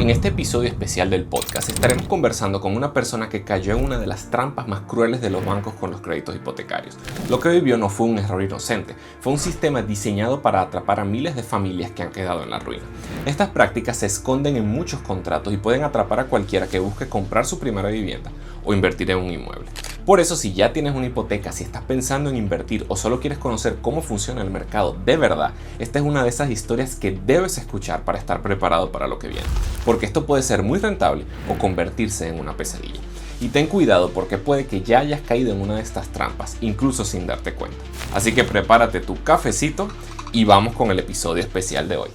En este episodio especial del podcast estaremos conversando con una persona que cayó en una de las trampas más crueles de los bancos con los créditos hipotecarios. Lo que vivió no fue un error inocente, fue un sistema diseñado para atrapar a miles de familias que han quedado en la ruina. Estas prácticas se esconden en muchos contratos y pueden atrapar a cualquiera que busque comprar su primera vivienda o invertir en un inmueble. Por eso, si ya tienes una hipoteca, si estás pensando en invertir o solo quieres conocer cómo funciona el mercado de verdad, esta es una de esas historias que debes escuchar para estar preparado para lo que viene. Porque esto puede ser muy rentable o convertirse en una pesadilla. Y ten cuidado porque puede que ya hayas caído en una de estas trampas, incluso sin darte cuenta. Así que prepárate tu cafecito y vamos con el episodio especial de hoy.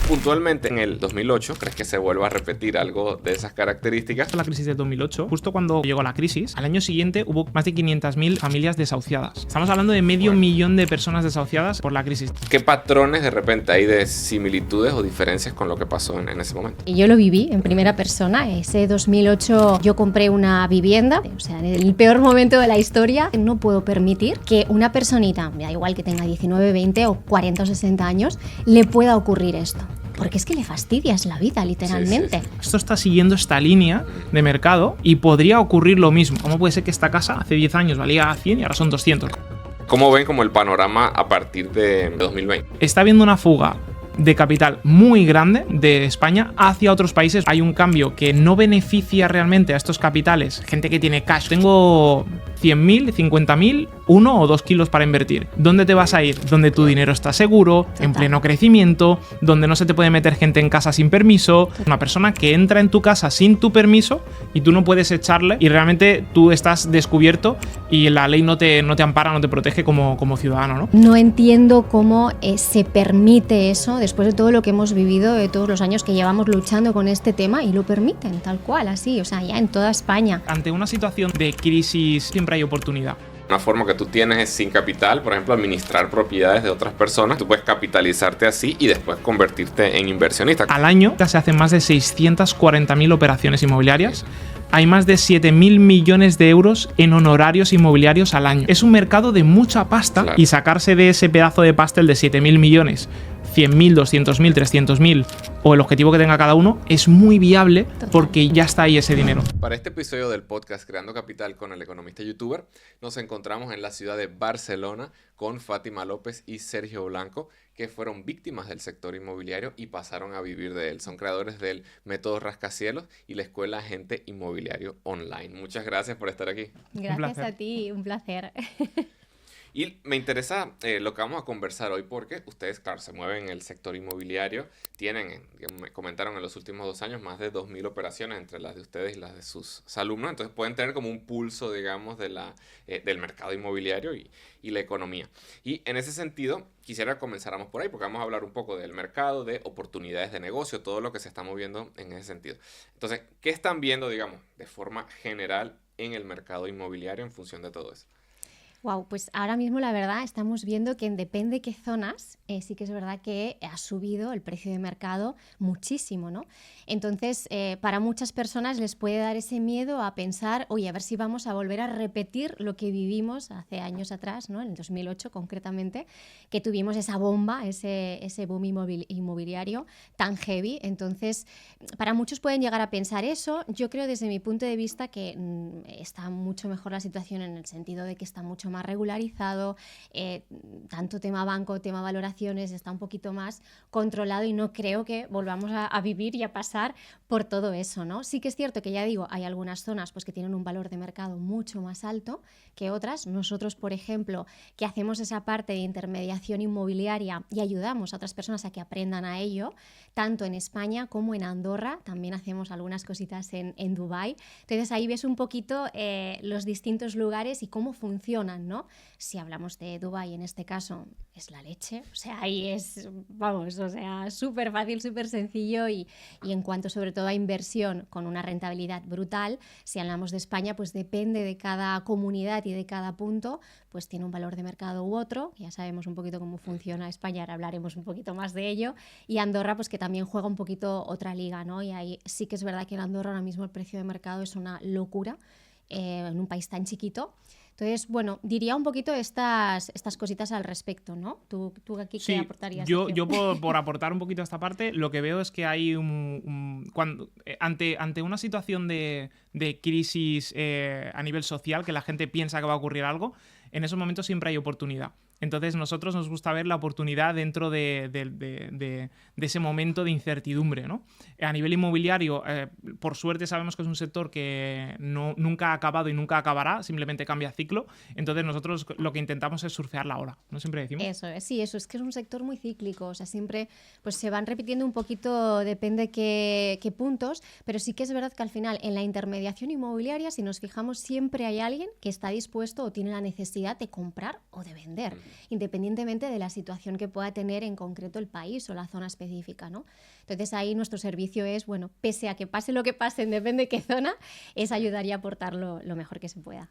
Puntualmente en el 2008, ¿crees que se vuelva a repetir algo de esas características? La crisis del 2008, justo cuando llegó la crisis, al año siguiente hubo más de 500.000 familias desahuciadas. Estamos hablando de medio millón de personas desahuciadas por la crisis. ¿Qué patrones de repente hay de similitudes o diferencias con lo que pasó en ese momento? Yo lo viví en primera persona. Ese 2008 yo compré una vivienda, o sea, en el peor momento de la historia. No puedo permitir que una personita, me da igual que tenga 19, 20 o 40 o 60 años, le pueda ocurrir esto. Porque es que le fastidias la vida, literalmente. Sí. Esto está siguiendo esta línea de mercado y podría ocurrir lo mismo. ¿Cómo puede ser que esta casa hace 10 años valía 100 y ahora son 200? ¿Cómo ven como el panorama a partir de 2020? Está habiendo una fuga de capital muy grande de España hacia otros países. Hay un cambio que no beneficia realmente a estos capitales. Gente que tiene cash. Tengo 100.000, 50.000, 1 o 2 kilos para invertir. ¿Dónde te vas a ir? Donde tu dinero está seguro, en pleno crecimiento, donde no se te puede meter gente en casa sin permiso. Una persona que entra en tu casa sin tu permiso y tú no puedes echarle y realmente tú estás descubierto y la ley no te ampara, no te protege como ciudadano, ¿no? No entiendo cómo se permite eso después de todo lo que hemos vivido, de todos los años que llevamos luchando con este tema, y lo permiten tal cual, así, o sea, ya en toda España. Ante una situación de crisis siempre hay oportunidad. Una forma que tú tienes es sin capital, por ejemplo, administrar propiedades de otras personas. Tú puedes capitalizarte así y después convertirte en inversionista. Al año se hacen más de 640.000 operaciones inmobiliarias. Hay más de 7.000 millones de euros en honorarios inmobiliarios al año. Es un mercado de mucha pasta, claro. Y sacarse de ese pedazo de pastel de 7.000 millones, 100.000, 200.000, 300.000 o el objetivo que tenga cada uno es muy viable porque ya está ahí ese dinero. Para este episodio del podcast Creando Capital con el economista youtuber, nos encontramos en la ciudad de Barcelona con Fátima López y Sergio Blanco, que fueron víctimas del sector inmobiliario y pasaron a vivir de él. Son creadores del método Rascacielos y la escuela Agente Inmobiliario Online. Muchas gracias por estar aquí. Gracias a ti, un placer. Y me interesa lo que vamos a conversar hoy porque ustedes, claro, se mueven en el sector inmobiliario, tienen, me comentaron en los últimos 2 años, más de 2.000 operaciones entre las de ustedes y las de sus alumnos, entonces pueden tener como un pulso, digamos, del mercado inmobiliario y la economía. Y en ese sentido, quisiera que comenzáramos por ahí porque vamos a hablar un poco del mercado, de oportunidades de negocio, todo lo que se está moviendo en ese sentido. Entonces, ¿qué están viendo, digamos, de forma general en el mercado inmobiliario en función de todo eso? Wow, pues ahora mismo la verdad estamos viendo que depende qué zonas, sí que es verdad que ha subido el precio de mercado muchísimo, ¿no? Entonces, para muchas personas les puede dar ese miedo a pensar, oye, a ver si vamos a volver a repetir lo que vivimos hace años atrás, ¿no? En el 2008 concretamente, que tuvimos esa bomba, ese boom inmobiliario tan heavy. Entonces, para muchos pueden llegar a pensar eso. Yo creo desde mi punto de vista que está mucho mejor la situación en el sentido de que está mucho más regularizado, tanto tema banco, tema valoraciones, está un poquito más controlado y no creo que volvamos a vivir y a pasar por todo eso, ¿no? Sí que es cierto que ya digo, hay algunas zonas pues, que tienen un valor de mercado mucho más alto que otras. Nosotros, por ejemplo, que hacemos esa parte de intermediación inmobiliaria y ayudamos a otras personas a que aprendan a ello, tanto en España como en Andorra, también hacemos algunas cositas en Dubái. Entonces ahí ves un poquito los distintos lugares y cómo funcionan, ¿no? Si hablamos de Dubái, en este caso, es la leche. O sea, ahí es, vamos, o sea, súper fácil, súper sencillo y en cuanto sobre todo a inversión con una rentabilidad brutal, si hablamos de España, pues depende de cada comunidad y de cada punto, pues tiene un valor de mercado u otro. Ya sabemos un poquito cómo funciona España, ahora hablaremos un poquito más de ello. Y Andorra, pues que también juega un poquito otra liga, ¿no? Y ahí sí que es verdad que en Andorra ahora mismo el precio de mercado es una locura en un país tan chiquito. Entonces, bueno, diría un poquito estas cositas al respecto, ¿no? ¿Tú aquí qué aportarías? Yo por aportar un poquito a esta parte, lo que veo es que hay ante una situación de crisis a nivel social, que la gente piensa que va a ocurrir algo, en esos momentos siempre hay oportunidad. Entonces, nosotros nos gusta ver la oportunidad dentro de ese momento de incertidumbre, ¿no? A nivel inmobiliario, por suerte sabemos que es un sector que nunca ha acabado y nunca acabará, simplemente cambia ciclo. Entonces, nosotros lo que intentamos es surfear la ola, ¿no? Siempre decimos. Eso es que es un sector muy cíclico, o sea, siempre pues se van repitiendo un poquito, depende qué puntos, pero sí que es verdad que al final en la intermediación inmobiliaria, si nos fijamos, siempre hay alguien que está dispuesto o tiene la necesidad de comprar o de vender, independientemente de la situación que pueda tener en concreto el país o la zona específica, ¿no? Entonces ahí nuestro servicio es, bueno, pese a que pase lo que pase, depende de qué zona, es ayudar y aportar lo mejor que se pueda.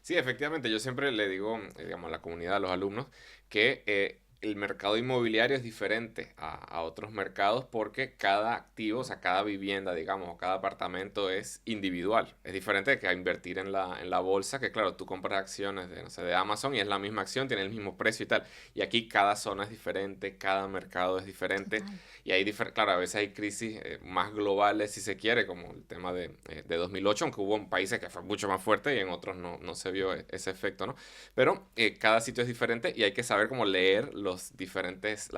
Sí, efectivamente, yo siempre le digo, digamos, a la comunidad, a los alumnos, que el mercado inmobiliario es diferente a otros mercados porque cada activo, o sea, cada vivienda, digamos, o cada apartamento es individual. Es diferente que a invertir en la bolsa, que claro, tú compras acciones de, no sé, de Amazon y es la misma acción, tiene el mismo precio y tal. Y aquí cada zona es diferente, cada mercado es diferente. Total. Y hay, claro, a veces hay crisis más globales, si se quiere, como el tema de 2008, aunque hubo en países que fue mucho más fuerte y en otros no se vio ese efecto, ¿no? Pero cada sitio es diferente y hay que saber cómo leer los diferentes,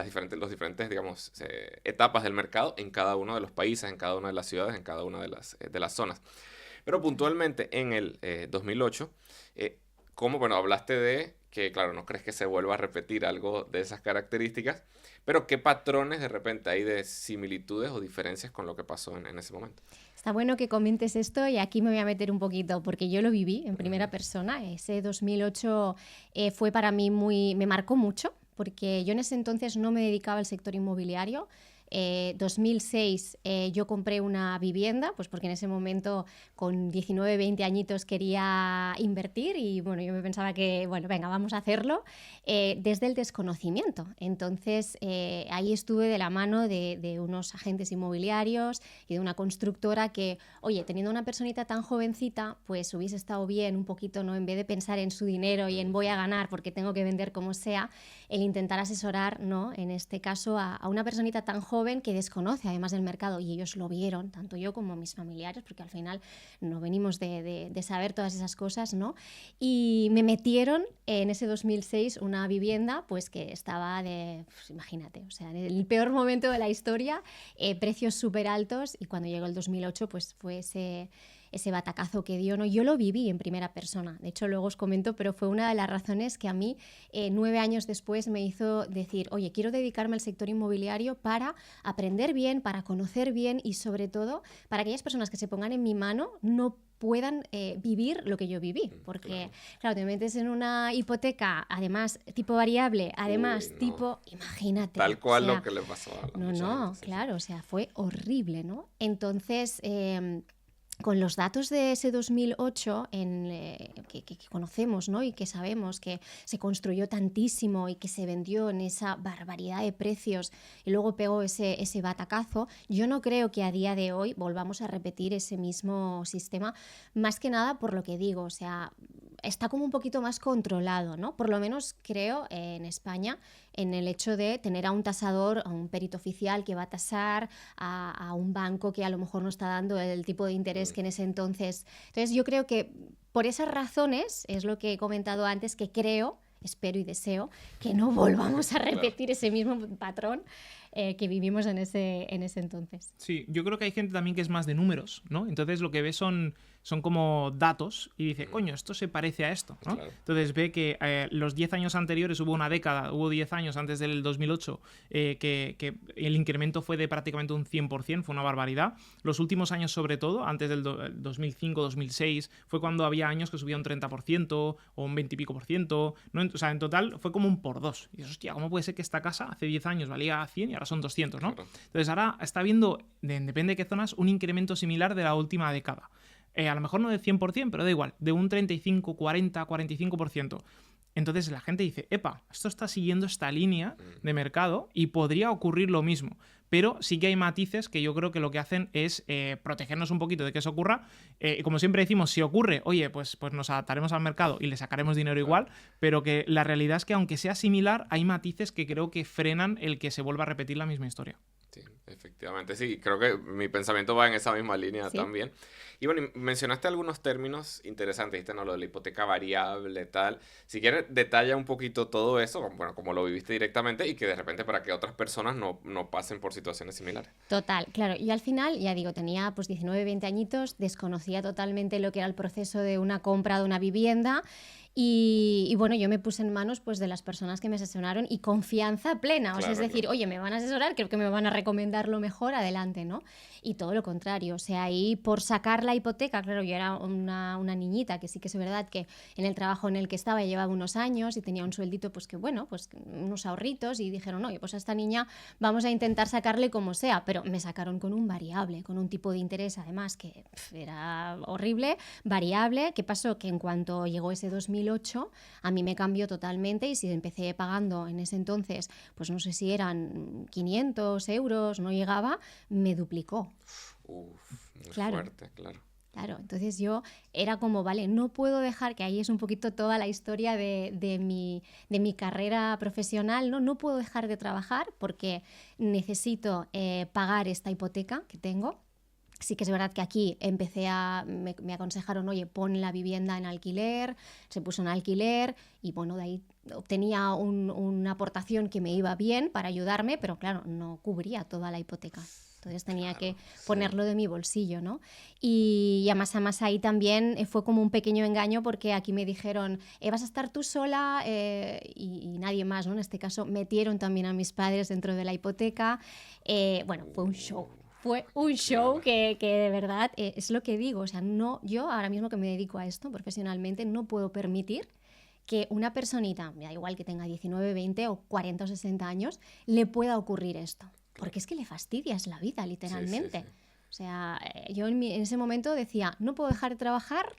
digamos, etapas del mercado en cada uno de los países, en cada una de las ciudades, en cada una de las zonas. Pero puntualmente en el 2008, bueno, hablaste de que, claro, no crees que se vuelva a repetir algo de esas características, pero ¿qué patrones de repente hay de similitudes o diferencias con lo que pasó en ese momento? Está bueno que comentes esto y aquí me voy a meter un poquito porque yo lo viví en primera persona. Ese 2008 fue para mí me marcó mucho porque yo en ese entonces no me dedicaba al sector inmobiliario. 2006 yo compré una vivienda, pues porque en ese momento con 19, 20 añitos quería invertir y bueno, yo me pensaba que, bueno, venga, vamos a hacerlo desde el desconocimiento. Entonces ahí estuve de la mano de unos agentes inmobiliarios y de una constructora que, oye, teniendo una personita tan jovencita, pues hubiese estado bien un poquito, ¿no? En vez de pensar en su dinero y en voy a ganar porque tengo que vender como sea, el intentar asesorar, ¿no? En este caso a una personita tan joven que desconoce además del mercado y ellos lo vieron, tanto yo como mis familiares, porque al final no venimos de saber todas esas cosas, ¿no? Y me metieron en ese 2006 una vivienda pues que estaba pues, imagínate, o sea, en el peor momento de la historia, precios súper altos y cuando llegó el 2008 pues fue ese batacazo que dio, ¿no? Yo lo viví en primera persona, de hecho luego os comento, pero fue una de las razones que a mí 9 años después me hizo decir, oye, quiero dedicarme al sector inmobiliario para aprender bien, para conocer bien y sobre todo para aquellas personas que se pongan en mi mano no puedan vivir lo que yo viví, porque claro, te metes en una hipoteca, además tipo variable, además tipo, imagínate. Tal cual, o sea, lo que le pasó a la No, claro, o sea, fue horrible, ¿no? Entonces con los datos de ese 2008 que conocemos, ¿no? Y que sabemos que se construyó tantísimo y que se vendió en esa barbaridad de precios y luego pegó ese batacazo, yo no creo que a día de hoy volvamos a repetir ese mismo sistema, más que nada por lo que digo, o sea, está como un poquito más controlado, ¿no? Por lo menos creo en España, en el hecho de tener a un tasador, a un perito oficial que va a tasar, a un banco que a lo mejor no está dando el tipo de interés que en ese entonces. Entonces yo creo que por esas razones, es lo que he comentado antes, que creo, espero y deseo, que no volvamos a repetir ese mismo patrón que vivimos en ese entonces. Sí, yo creo que hay gente también que es más de números, ¿no? Entonces lo que ve son como datos y dice, coño, esto se parece a esto, ¿no? Claro. Entonces ve que los 10 años anteriores, hubo 10 años antes del 2008 que el incremento fue de prácticamente un 100%, fue una barbaridad. Los últimos años, sobre todo, antes del 2005, 2006, fue cuando había años que subía un 30% o un 20 y pico por ciento, ¿no? O sea, en total fue como un por dos. Y hostia, ¿cómo puede ser que esta casa hace 10 años valía 100 y ahora son 200, ¿no? Claro. Entonces ahora está habiendo, depende de qué zonas, un incremento similar de la última década. A lo mejor no del 100%, pero da igual, de un 35, 40, 45%. Entonces la gente dice, epa, esto está siguiendo esta línea de mercado y podría ocurrir lo mismo. Pero sí que hay matices que yo creo que lo que hacen es protegernos un poquito de que eso ocurra. Como siempre decimos, si ocurre, oye, pues nos adaptaremos al mercado y le sacaremos dinero igual, pero que la realidad es que aunque sea similar, hay matices que creo que frenan el que se vuelva a repetir la misma historia. Sí, efectivamente, sí, creo que mi pensamiento va en esa misma línea también. Y bueno, mencionaste algunos términos interesantes, dijiste, ¿no? Lo de la hipoteca variable, tal. Si quieres, detalla un poquito todo eso, bueno, como lo viviste directamente y que de repente para que otras personas no pasen por situaciones similares. Total, claro. Y al final, ya digo, tenía pues 19, 20 añitos, desconocía totalmente lo que era el proceso de una compra de una vivienda. Y bueno, yo me puse en manos pues de las personas que me asesoraron y confianza plena. O sea, es decir, oye, me van a asesorar, creo que me van a recomendar lo mejor, adelante, ¿no? Y todo lo contrario. O sea, ahí por sacar la hipoteca, claro, yo era una niñita, que sí que es verdad que en el trabajo en el que estaba llevaba unos años y tenía un sueldito, pues que bueno, pues unos ahorritos, y dijeron, oye, pues a esta niña vamos a intentar sacarle como sea, pero me sacaron con un variable, con un tipo de interés además que era horrible, variable. ¿Qué pasó? Que en cuanto llegó ese 2008, a mí me cambió totalmente, y si empecé pagando en ese entonces, pues no sé si eran 500 euros, no llegaba, me duplicó. Muy claro. fuerte, claro. Claro, entonces yo era como, vale, no puedo dejar, que ahí es un poquito toda la historia de mi carrera profesional, ¿no? No puedo dejar de trabajar porque necesito pagar esta hipoteca que tengo. Sí que es verdad que aquí me aconsejaron, oye, pon la vivienda en alquiler, se puso en alquiler y bueno, de ahí obtenía una aportación que me iba bien para ayudarme, pero claro, no cubría toda la hipoteca. Entonces tenía que ponerlo de mi bolsillo, ¿no? Y además ahí también fue como un pequeño engaño, porque aquí me dijeron, vas a estar tú sola y nadie más, ¿no? En este caso metieron también a mis padres dentro de la hipoteca. Bueno, fue un show. Fue un show que de verdad es lo que digo. O sea, no, yo ahora mismo que me dedico a esto profesionalmente no puedo permitir que una personita, me da igual que tenga 19, 20 o 40 o 60 años, le pueda ocurrir esto. Porque es que le fastidias la vida, literalmente. Sí. O sea, yo en ese momento decía, no puedo dejar de trabajar,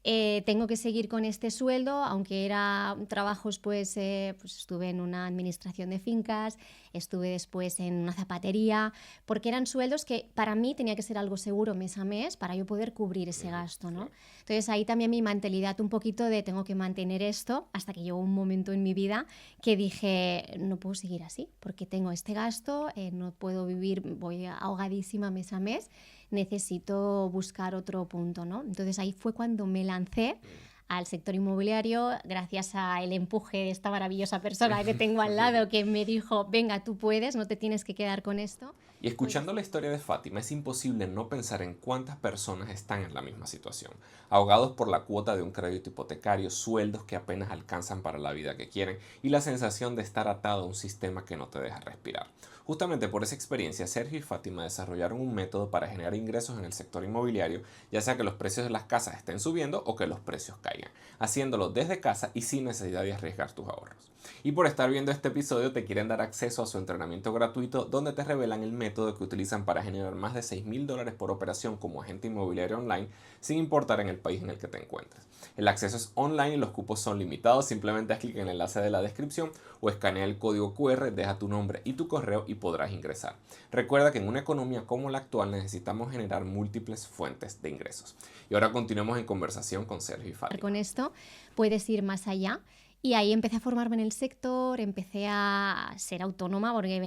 tengo que seguir con este sueldo, aunque era trabajos, pues estuve en una administración de fincas, estuve después en una zapatería, porque eran sueldos que para mí tenía que ser algo seguro mes a mes para yo poder cubrir ese gasto, ¿no? Entonces ahí también mi mentalidad un poquito de tengo que mantener esto, hasta que llegó un momento en mi vida que dije, no puedo seguir así, porque tengo este gasto, no puedo vivir, voy ahogadísima mes a mes, necesito buscar otro punto, ¿no? Entonces ahí fue cuando me lancé al sector inmobiliario, gracias al empuje de esta maravillosa persona que tengo al lado, que me dijo, venga, tú puedes, no te tienes que quedar con esto. Y escuchando la historia de Fátima, es imposible no pensar en cuántas personas están en la misma situación, ahogados por la cuota de un crédito hipotecario, sueldos que apenas alcanzan para la vida que quieren y la sensación de estar atado a un sistema que no te deja respirar. Justamente por esa experiencia, Sergio y Fátima desarrollaron un método para generar ingresos en el sector inmobiliario, ya sea que los precios de las casas estén subiendo o que los precios caigan, haciéndolo desde casa y sin necesidad de arriesgar tus ahorros. Y por estar viendo este episodio, te quieren dar acceso a su entrenamiento gratuito, donde te revelan el método que utilizan para generar más de $6,000 por operación como agente inmobiliario online, sin importar en el país en el que te encuentres. El acceso es online y los cupos son limitados. Simplemente haz clic en el enlace de la descripción o escanea el código QR, deja tu nombre y tu correo y podrás ingresar. Recuerda que en una economía como la actual necesitamos generar múltiples fuentes de ingresos. Y ahora continuemos en conversación con Sergio y Fátima. Con esto puedes ir más allá. Y ahí empecé a formarme en el sector, empecé a ser autónoma, porque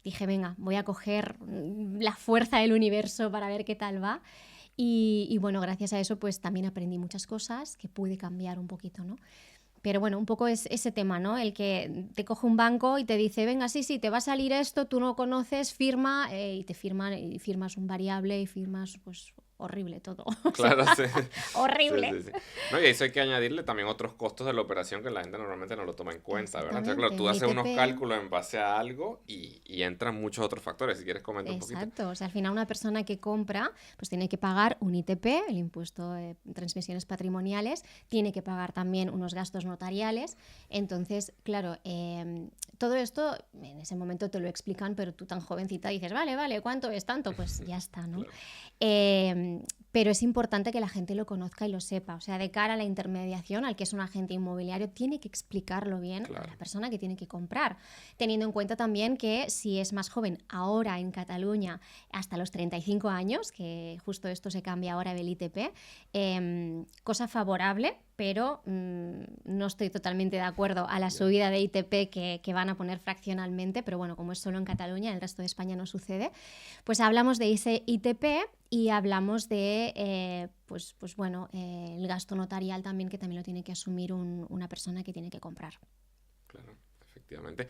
dije, venga, voy a coger la fuerza del universo para ver qué tal va. Y bueno, gracias a eso pues también aprendí muchas cosas que pude cambiar un poquito, ¿no? Pero bueno, un poco es ese tema, ¿no? El que te coge un banco y te dice, venga, sí, te va a salir esto, tú no conoces, firma, y firmas un variable y firmas, pues, horrible todo. Claro, sí. Horrible. Sí. No, y a eso hay que añadirle también otros costos de la operación que la gente normalmente no lo toma en cuenta, ¿verdad? Entonces, claro, tú haces unos cálculos en base a algo y entran muchos otros factores. Si quieres comentar un poquito. Exacto. O sea, al final una persona que compra pues tiene que pagar un ITP, el impuesto de transmisiones patrimoniales, tiene que pagar también unos gastos notariales. Entonces, claro, todo esto en ese momento te lo explican, pero tú tan jovencita dices, vale, ¿cuánto es tanto? Pues ya está, ¿no? Claro. pero es importante que la gente lo conozca y lo sepa. O sea, de cara a la intermediación, al que es un agente inmobiliario, tiene que explicarlo bien a la persona que tiene que comprar, teniendo en cuenta también que si es más joven ahora en Cataluña hasta los 35 años, que justo esto se cambia ahora del ITP, cosa favorable, pero no estoy totalmente de acuerdo a la subida de ITP que van a poner fraccionalmente, pero bueno, como es solo en Cataluña, en el resto de España no sucede. Pues hablamos de ese ITP y hablamos de el gasto notarial también, que también lo tiene que asumir una persona que tiene que comprar. Claro, efectivamente.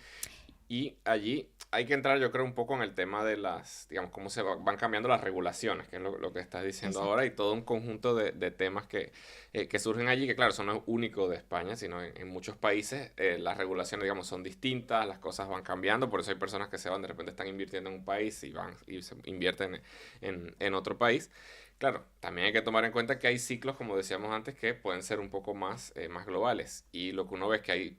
Y allí hay que entrar, yo creo, un poco en el tema de las, digamos, cómo se van cambiando las regulaciones, que es lo que estás diciendo ahora, y todo un conjunto de temas que surgen allí, que claro, eso no es único de España, sino en muchos países las regulaciones, digamos, son distintas, las cosas van cambiando, por eso hay personas que se van, de repente están invirtiendo en un país y se invierten en otro país. Claro, también hay que tomar en cuenta que hay ciclos, como decíamos antes, que pueden ser un poco más globales, y lo que uno ve es que hay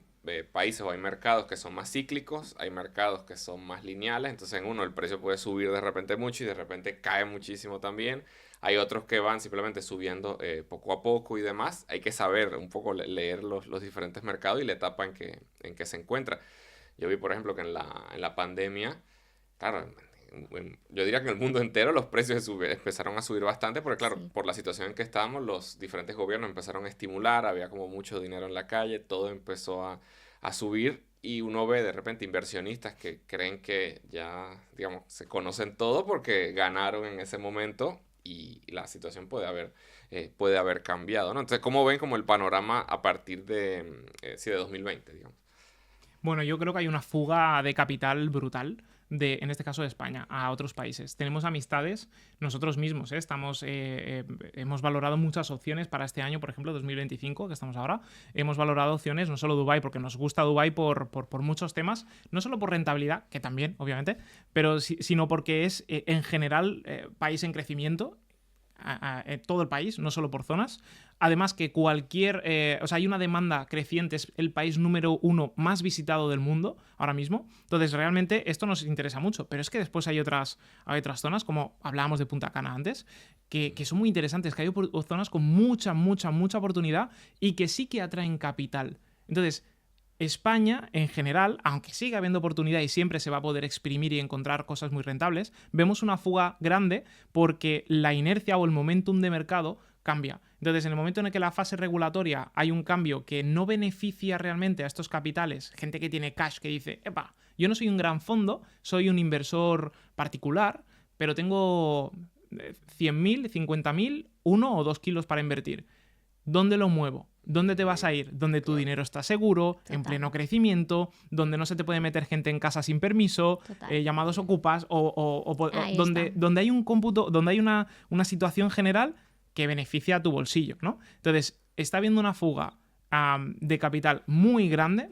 países o hay mercados que son más cíclicos, hay mercados que son más lineales, entonces en uno el precio puede subir de repente mucho y de repente cae muchísimo también. Hay otros que van simplemente subiendo poco a poco y demás. Hay que saber un poco leer los diferentes mercados y la etapa en que se encuentra. Yo vi, por ejemplo, que en la pandemia, claro, yo diría que en el mundo entero los precios empezaron a subir bastante porque, claro, por la situación en que estábamos, los diferentes gobiernos empezaron a estimular, había como mucho dinero en la calle, todo empezó a subir y uno ve de repente inversionistas que creen que ya, digamos, se conocen todo porque ganaron en ese momento y la situación puede haber cambiado, ¿no? Entonces, ¿cómo ven como el panorama a partir de 2020, digamos? Bueno, yo creo que hay una fuga de capital brutal, en este caso de España, a otros países. Tenemos amistades nosotros mismos, hemos valorado muchas opciones para este año, por ejemplo, 2025, que estamos ahora. Hemos valorado opciones, no solo Dubái, porque nos gusta Dubái por muchos temas, no solo por rentabilidad, que también, obviamente, pero sino porque es, en general, país en crecimiento, todo el país, no solo por zonas. Además que hay una demanda creciente, es el país número 1 más visitado del mundo ahora mismo. Entonces, realmente esto nos interesa mucho. Pero es que después hay otras zonas, como hablábamos de Punta Cana antes, que son muy interesantes, que hay zonas con mucha oportunidad y que sí que atraen capital. Entonces, España, en general, aunque siga habiendo oportunidad y siempre se va a poder exprimir y encontrar cosas muy rentables, vemos una fuga grande porque la inercia o el momentum de mercado cambia. Entonces, en el momento en el que la fase regulatoria hay un cambio que no beneficia realmente a estos capitales, gente que tiene cash que dice, epa, yo no soy un gran fondo, soy un inversor particular, pero tengo 100.000, 50.000, 1 o 2 kilos para invertir. ¿Dónde lo muevo? ¿Dónde te vas a ir? Donde tu dinero está seguro, en pleno crecimiento, donde no se te puede meter gente en casa sin permiso, llamados ocupas, o donde hay un cómputo, donde hay una situación general que beneficia a tu bolsillo, ¿no? Entonces, está habiendo una fuga de capital muy grande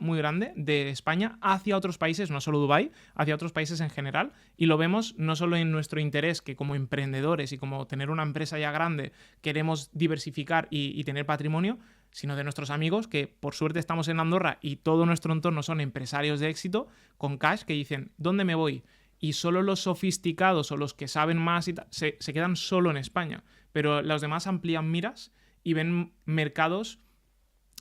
de España hacia otros países, no solo Dubái, hacia otros países en general, y lo vemos no solo en nuestro interés, que como emprendedores y como tener una empresa ya grande queremos diversificar y tener patrimonio, sino de nuestros amigos, que por suerte estamos en Andorra y todo nuestro entorno son empresarios de éxito con cash que dicen, ¿dónde me voy? Y solo los sofisticados o los que saben más se quedan solo en España, pero los demás amplían miras y ven mercados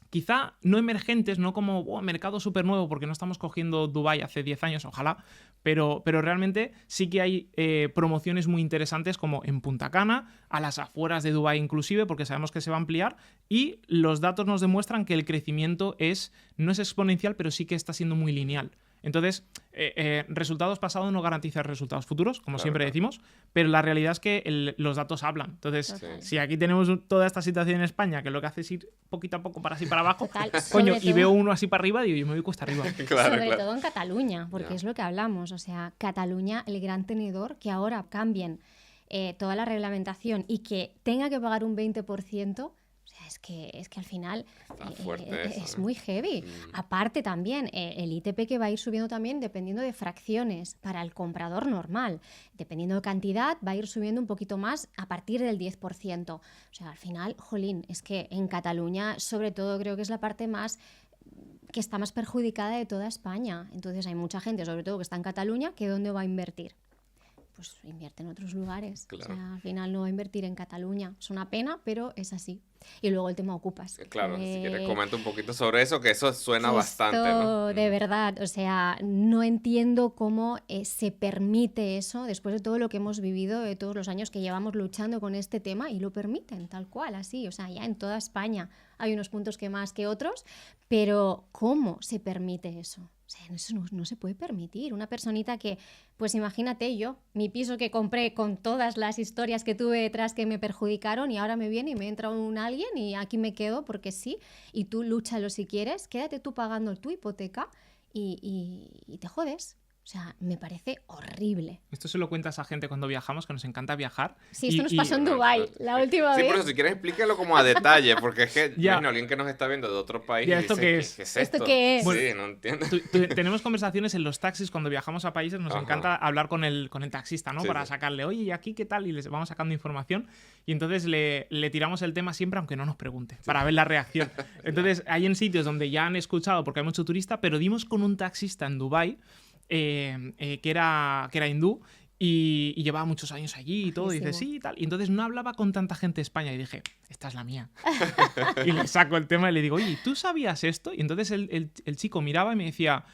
quizá no emergentes, no como mercado súper nuevo, porque no estamos cogiendo Dubái hace 10 años, ojalá, pero realmente sí que hay promociones muy interesantes como en Punta Cana, a las afueras de Dubái inclusive, porque sabemos que se va a ampliar, y los datos nos demuestran que el crecimiento no es exponencial, pero sí que está siendo muy lineal. Entonces, resultados pasados no garantizan resultados futuros, como siempre decimos, pero la realidad es que los datos hablan. Entonces, si aquí tenemos toda esta situación en España, que lo que hace es ir poquito a poco para así para abajo, coño, y veo uno así para arriba, digo, yo me voy cuesta arriba. Sobre todo en Cataluña, porque es lo que hablamos. O sea, Cataluña, el gran tenedor, que ahora cambien toda la reglamentación y que tenga que pagar un 20%, o sea, es que al final es muy heavy. Aparte también, el ITP que va a ir subiendo también dependiendo de fracciones para el comprador normal. Dependiendo de cantidad, va a ir subiendo un poquito más a partir del 10%. O sea, al final, jolín, es que en Cataluña, sobre todo, creo que es la parte que está más perjudicada de toda España. Entonces hay mucha gente, sobre todo que está en Cataluña, que ¿dónde va a invertir? pues invierte en otros lugares. Claro. O sea, al final no va a invertir en Cataluña. Es una pena, pero es así. Y luego el tema ocupas. Claro, si quieres comenta un poquito sobre eso, que eso suena bastante, ¿no? De verdad, o sea, no entiendo cómo se permite eso después de todo lo que hemos vivido, de todos los años que llevamos luchando con este tema, y lo permiten tal cual, así. O sea, ya en toda España hay unos puntos que más que otros, pero ¿cómo se permite eso? O sea, eso no se puede permitir. Una personita que, pues imagínate yo, mi piso que compré con todas las historias que tuve detrás que me perjudicaron, y ahora me viene y me entra alguien y aquí me quedo porque sí, y tú lúchalo si quieres, quédate tú pagando tu hipoteca y te jodes. O sea, me parece horrible. Esto se lo cuentas a gente cuando viajamos, que nos encanta viajar. Sí, esto nos pasó en Dubái la última vez. Sí, pero si quieres explícalo como a detalle, porque es que Ya. bueno, alguien que nos está viendo de otro país Ya, y ¿esto dice, qué es? ¿qué es ¿Esto esto? qué es? Sí, no entiendo. Tenemos conversaciones en los taxis cuando viajamos a países, nos Ajá. encanta hablar con el taxista, ¿no? Sí, Para sí. sacarle, oye, ¿y aquí qué tal? Y les vamos sacando información y entonces le tiramos el tema siempre, aunque no nos pregunte, para ver la reacción. Entonces hay en sitios donde ya han escuchado porque hay mucho turista, pero dimos con un taxista en Dubái que era hindú y llevaba muchos años allí y todo, y dice, Buenísimo. sí, y tal. Y entonces no hablaba con tanta gente de España y dije, esta es la mía. Y le saco el tema y le digo, oye, ¿tú sabías esto? Y entonces el chico miraba y me decía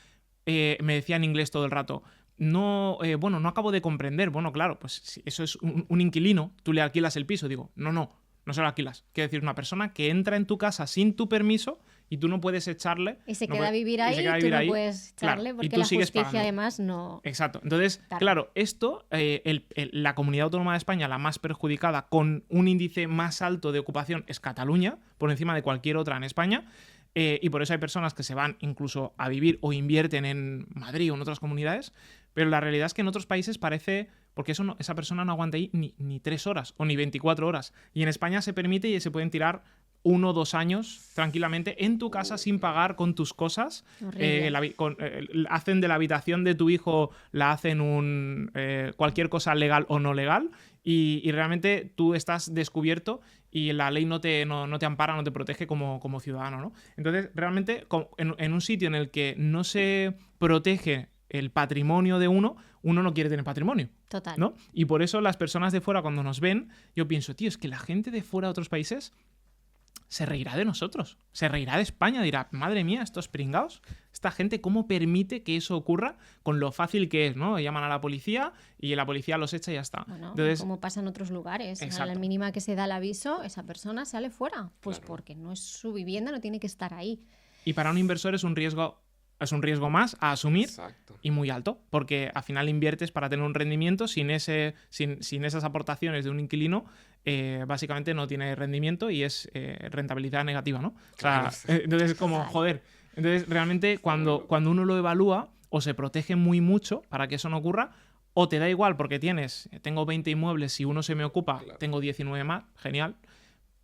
en inglés todo el rato, no, bueno, no acabo de comprender. Bueno, claro, pues si eso es un inquilino, tú le alquilas el piso. Digo, no se lo alquilas. Quiere decir, una persona que entra en tu casa sin tu permiso y tú no puedes echarle. Y se no queda a puede- vivir y ahí se y queda a tú vivir no ahí, puedes claro, echarle y porque tú la sigues justicia pagando. además no... Exacto. Entonces, Claro. claro, esto, la comunidad autónoma de España, la más perjudicada, con un índice más alto de ocupación, es Cataluña, por encima de cualquier otra en España. Y por eso hay personas que se van incluso a vivir o invierten en Madrid o en otras comunidades. Pero la realidad es que en otros países parece... Porque esa persona no aguanta ahí ni 3 horas o ni 24 horas. Y en España se permite y se pueden tirar 1 o 2 años tranquilamente en tu casa sin pagar con tus cosas. Horrible. Hacen de la habitación de tu hijo, la hacen cualquier cosa legal o no legal, y realmente tú estás descubierto y la ley no te ampara, no te protege como ciudadano, ¿no? Entonces, realmente, en un sitio en el que no se protege el patrimonio de uno no quiere tener patrimonio. Total. ¿No? Y por eso las personas de fuera, cuando nos ven, yo pienso, tío, es que la gente de fuera de otros países se reirá de nosotros, se reirá de España, dirá, madre mía, estos pringaos, esta gente, ¿cómo permite que eso ocurra con lo fácil que es, ¿no? Llaman a la policía y la policía los echa y ya está. Bueno, Entonces, como pasa en otros lugares. A Exacto. la mínima que se da el aviso, esa persona sale fuera. Pues Claro. porque no es su vivienda, no tiene que estar ahí. y para un inversor es un riesgo más a asumir. Exacto. Y muy alto, porque al final inviertes para tener un rendimiento, sin esas aportaciones de un inquilino, básicamente no tiene rendimiento y es rentabilidad negativa, ¿no? O sea, Claro, sí. entonces como, Total. joder, entonces realmente cuando uno lo evalúa, o se protege muy mucho para que eso no ocurra, o te da igual porque tengo 20 inmuebles, si uno se me ocupa, Claro. tengo 19 más, genial,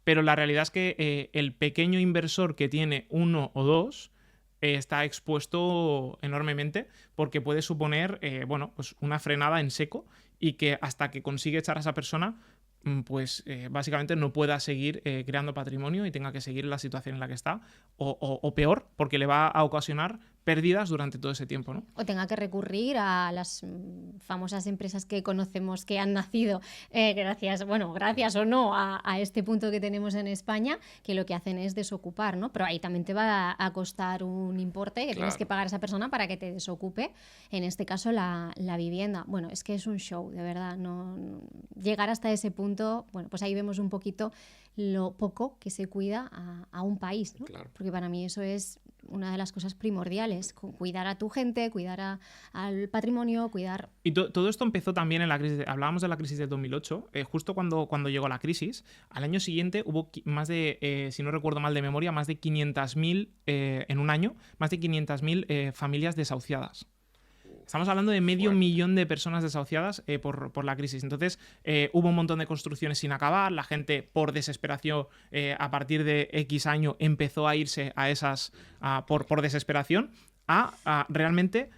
pero la realidad es que el pequeño inversor que tiene 1 o 2 está expuesto enormemente porque puede suponer pues una frenada en seco y que hasta que consigue echar a esa persona, pues básicamente no pueda seguir creando patrimonio y tenga que seguir en la situación en la que está, o peor, porque le va a ocasionar pérdidas durante todo ese tiempo, ¿no? O tenga que recurrir a las famosas empresas que conocemos que han nacido gracias o no a este punto que tenemos en España, que lo que hacen es desocupar, ¿no? Pero ahí también te va a costar un importe que tienes Claro. que pagar a esa persona para que te desocupe, en este caso la vivienda. Bueno, es que es un show, de verdad. No llegar hasta ese punto, bueno, pues ahí vemos un poquito lo poco que se cuida a un país, ¿no? Claro. Porque para mí eso es una de las cosas primordiales, cuidar a tu gente, cuidar al patrimonio, cuidar... Y todo esto empezó también en la crisis. Hablábamos de la crisis de 2008. Justo cuando llegó la crisis, al año siguiente hubo más de, si no recuerdo mal de memoria, más de 500.000 en un año, más de 500.000 familias desahuciadas. Estamos hablando de medio Fuerte. millón de personas desahuciadas por la crisis. Entonces, hubo un montón de construcciones sin acabar. La gente, por desesperación, a partir de X año, empezó a irse a esas, por desesperación, a realmente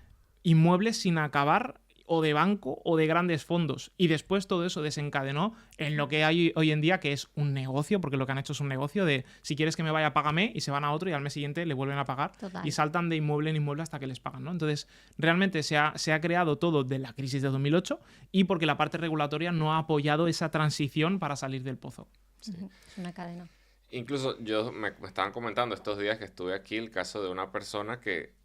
inmuebles sin acabar o de banco o de grandes fondos. Y después todo eso desencadenó en lo que hay hoy en día, que es un negocio, porque lo que han hecho es un negocio de si quieres que me vaya, págame, y se van a otro y al mes siguiente le vuelven a pagar. Total. Y saltan de inmueble en inmueble hasta que les pagan, ¿no? Entonces, realmente se ha creado todo de la crisis de 2008 y porque la parte regulatoria no ha apoyado esa transición para salir del pozo. Es una cadena. Incluso me estaban comentando estos días que estuve aquí el caso de una persona que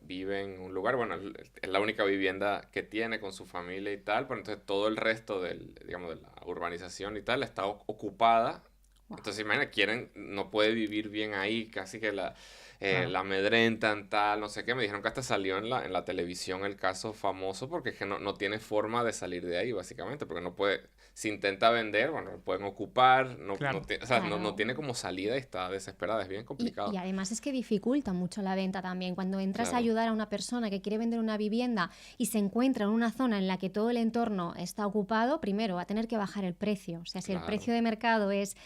vive en un lugar, bueno, es la única vivienda que tiene con su familia y tal, pero entonces todo el resto digamos, de la urbanización y tal está ocupada. Wow. Entonces, imagina, no puede vivir bien ahí, casi que la Claro. amedrentan, tal, no sé qué. Me dijeron que hasta salió en la televisión el caso famoso porque es que no tiene forma de salir de ahí, básicamente, porque no puede, si intenta vender, bueno, lo pueden ocupar, Claro. o sea, Claro. no tiene como salida y está desesperada, es bien complicado. Y además es que dificulta mucho la venta también. Cuando entras Claro. a ayudar a una persona que quiere vender una vivienda y se encuentra en una zona en la que todo el entorno está ocupado, primero va a tener que bajar el precio. O sea, si el Claro. precio de mercado es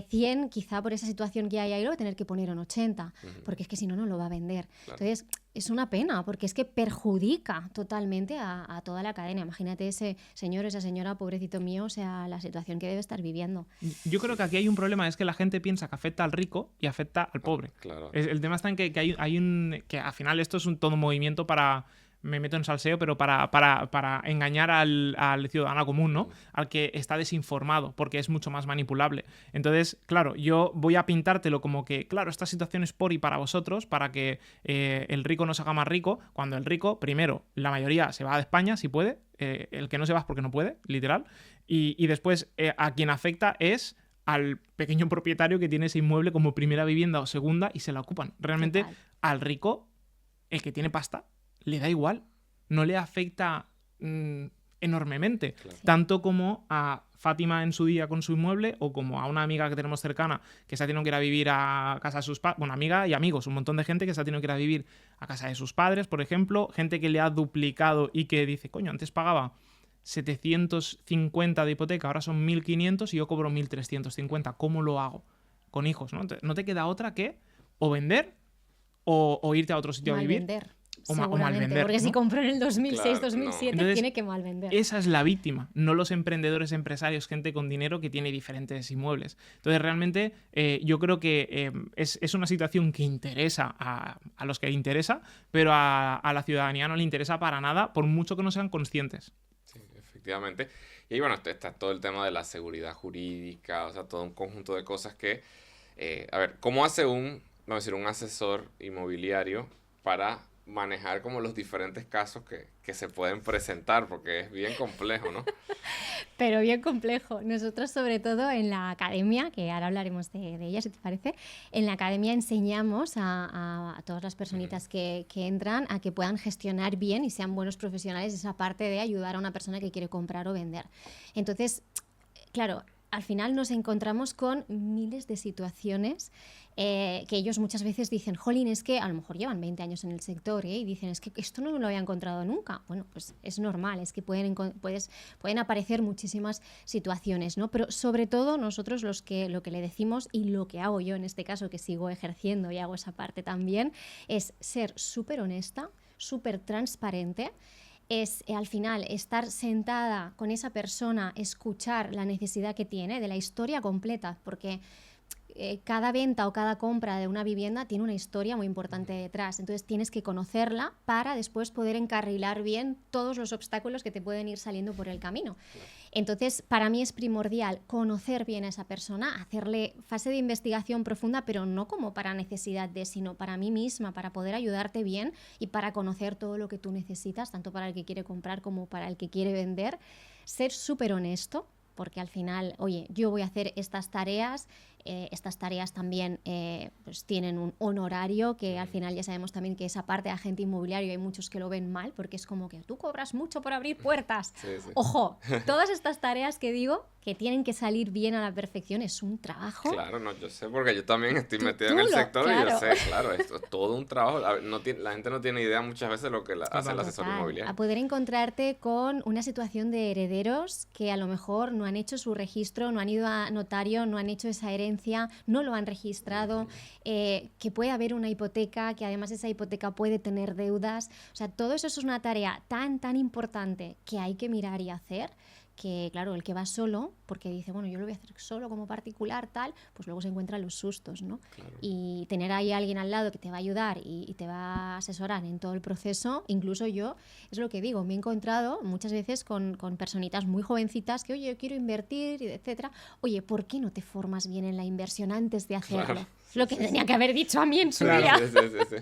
100, quizá por esa situación que hay ahí lo va a tener que poner en 80, porque es que si no, no lo va a vender. Claro. Entonces, es una pena, porque es que perjudica totalmente a toda la cadena. Imagínate ese señor, esa señora, pobrecito mío, o sea, la situación que debe estar viviendo. Yo creo que aquí hay un problema, es que la gente piensa que afecta al rico y afecta al pobre. Claro. El tema está en que hay un... que al final esto es todo un movimiento para... Me meto en salseo, pero para engañar al ciudadano común, ¿no? Al que está desinformado, porque es mucho más manipulable. Entonces, claro, yo voy a pintártelo como que, claro, esta situación es por y para vosotros, para que el rico no se haga más rico, cuando el rico, primero, la mayoría se va de España, si puede, el que no se va es porque no puede, literal, y después a quien afecta es al pequeño propietario que tiene ese inmueble como primera vivienda o segunda y se la ocupan. Realmente, Total. al rico, el que tiene pasta, le da igual, no le afecta enormemente, Claro. tanto como a Fátima en su día con su inmueble o como a una amiga que tenemos cercana que se ha tenido que ir a vivir a casa de sus padres, bueno, amiga y amigos, un montón de gente que se ha tenido que ir a vivir a casa de sus padres, por ejemplo, gente que le ha duplicado y que dice, coño, antes pagaba 750 de hipoteca, ahora son 1.500 y yo cobro 1.350, ¿cómo lo hago? Con hijos, ¿no? Entonces, no te queda otra que o vender o irte a otro sitio a Mal vivir. vender. O mal Seguramente, vender, porque si ¿no? compró en el 2006, Claro, 2007, Entonces, tiene que mal vender. Esa es la víctima, no los emprendedores, empresarios, gente con dinero que tiene diferentes inmuebles. Entonces, realmente, yo creo que es una situación que interesa a los que interesa, pero a la ciudadanía no le interesa para nada, por mucho que no sean conscientes. Sí, efectivamente. Y ahí, bueno, está todo el tema de la seguridad jurídica, o sea, todo un conjunto de cosas que, a ver, ¿cómo hace vamos a decir, un asesor inmobiliario para manejar como los diferentes casos que se pueden presentar? Porque es bien complejo, ¿no? Pero bien complejo. Nosotros, sobre todo en la academia, que ahora hablaremos de ella, si te parece, en la academia enseñamos a todas las personitas que entran a que puedan gestionar bien y sean buenos profesionales esa parte de ayudar a una persona que quiere comprar o vender. Entonces, claro, al final nos encontramos con miles de situaciones que ellos muchas veces dicen, jolín, es que a lo mejor llevan 20 años en el sector y dicen, es que esto no lo había encontrado nunca. Bueno, pues es normal, es que pueden aparecer muchísimas situaciones, ¿no? Pero sobre todo nosotros lo que le decimos y lo que hago yo en este caso, que sigo ejerciendo y hago esa parte también, es ser súper honesta, súper transparente. Es al final estar sentada con esa persona, escuchar la necesidad que tiene de la historia completa, porque cada venta o cada compra de una vivienda tiene una historia muy importante detrás. Entonces tienes que conocerla para después poder encarrilar bien todos los obstáculos que te pueden ir saliendo por el camino. Entonces, para mí es primordial conocer bien a esa persona, hacerle fase de investigación profunda, pero no como para necesidad sino para mí misma, para poder ayudarte bien y para conocer todo lo que tú necesitas, tanto para el que quiere comprar como para el que quiere vender. Ser súper honesto, porque al final, oye, yo voy a hacer estas tareas también pues tienen un honorario que al final ya sabemos también que esa parte de agente inmobiliario hay muchos que lo ven mal porque es como que tú cobras mucho por abrir puertas. Sí, sí. Ojo, todas estas tareas que digo que tienen que salir bien a la perfección es un trabajo. Claro, no, yo sé, porque yo también estoy metido tú en el lo- sector y yo claro. sé, claro, esto es todo un trabajo. A ver, la gente no tiene idea muchas veces de lo que hace el asesor Total, inmobiliario. a poder encontrarte con una situación de herederos que a lo mejor no no han hecho su registro, no han ido a notario, no han hecho esa herencia, no lo han registrado, que puede haber una hipoteca, que además esa hipoteca puede tener deudas. O sea, todo eso es una tarea tan importante que hay que mirar y hacer, que claro, el que va solo, porque dice, bueno, yo lo voy a hacer solo como particular, tal, pues luego se encuentran los sustos, ¿no? Claro. Y tener ahí a alguien al lado que te va a ayudar y te va a asesorar en todo el proceso, incluso yo, es lo que digo, me he encontrado muchas veces con personitas muy jovencitas que, oye, yo quiero invertir, etcétera. Oye, ¿por qué no te formas bien en la inversión antes de hacerlo? Claro. Lo que tenía que haber dicho a mí en su Claro, día. sí.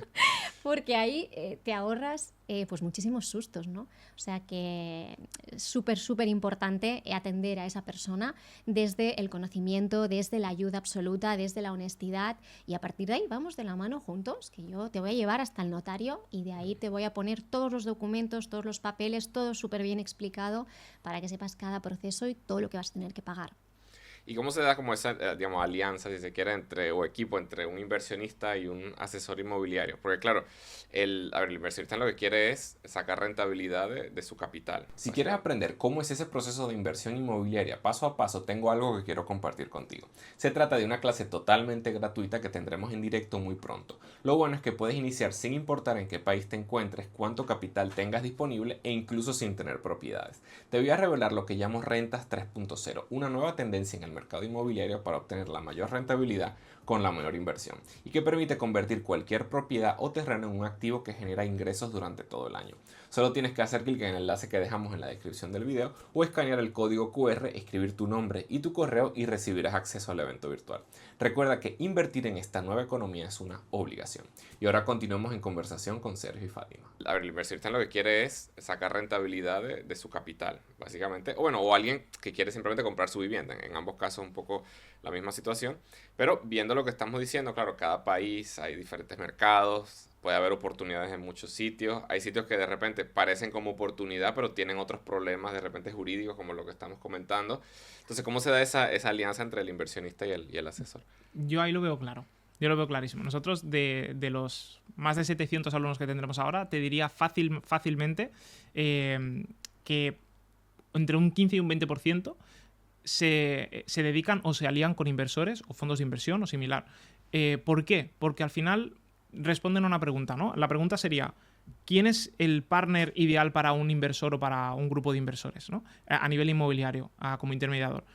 Porque ahí te ahorras pues muchísimos sustos, ¿no? O sea que es súper importante atender a esa persona desde el conocimiento, desde la ayuda absoluta, desde la honestidad, y a partir de ahí vamos de la mano juntos, que yo te voy a llevar hasta el notario y de ahí te voy a poner todos los documentos, todos los papeles, todo súper bien explicado para que sepas cada proceso y todo lo que vas a tener que pagar. ¿Y cómo se da como esa, digamos, alianza, si se quiere, o equipo entre un inversionista y un asesor inmobiliario? Porque claro, el inversionista lo que quiere es sacar rentabilidad de su capital. Si quieres aprender cómo es ese proceso de inversión inmobiliaria paso a paso, tengo algo que quiero compartir contigo. Se trata de una clase totalmente gratuita que tendremos en directo muy pronto. Lo bueno es que puedes iniciar sin importar en qué país te encuentres, cuánto capital tengas disponible e incluso sin tener propiedades. Te voy a revelar lo que llamo rentas 3.0, una nueva tendencia en el mercado inmobiliario para obtener la mayor rentabilidad con la menor inversión y que permite convertir cualquier propiedad o terreno en un activo que genera ingresos durante todo el año. Solo tienes que hacer clic en el enlace que dejamos en la descripción del video o escanear el código QR, escribir tu nombre y tu correo y recibirás acceso al evento virtual. Recuerda que invertir en esta nueva economía es una obligación. Y ahora continuemos en conversación con Sergio y Fátima. El inversionista lo que quiere es sacar rentabilidad de su capital, básicamente. O alguien que quiere simplemente comprar su vivienda. En ambos casos un poco la misma situación. Pero viendo lo que estamos diciendo, claro, cada país hay diferentes mercados. Puede haber oportunidades en muchos sitios. Hay sitios que de repente parecen como oportunidad, pero tienen otros problemas de repente jurídicos, como lo que estamos comentando. Entonces, ¿cómo se da esa alianza entre el inversionista y el asesor? Yo ahí lo veo claro. Yo lo veo clarísimo. Nosotros, de los más de 700 alumnos que tendremos ahora, te diría fácilmente que entre un 15 y un 20% se dedican o se alían con inversores o fondos de inversión o similar. ¿Por qué? Porque al final responden a una pregunta, ¿no? La pregunta sería, ¿quién es el partner ideal para un inversor o para un grupo de inversores, ¿no? A nivel inmobiliario, como intermediador.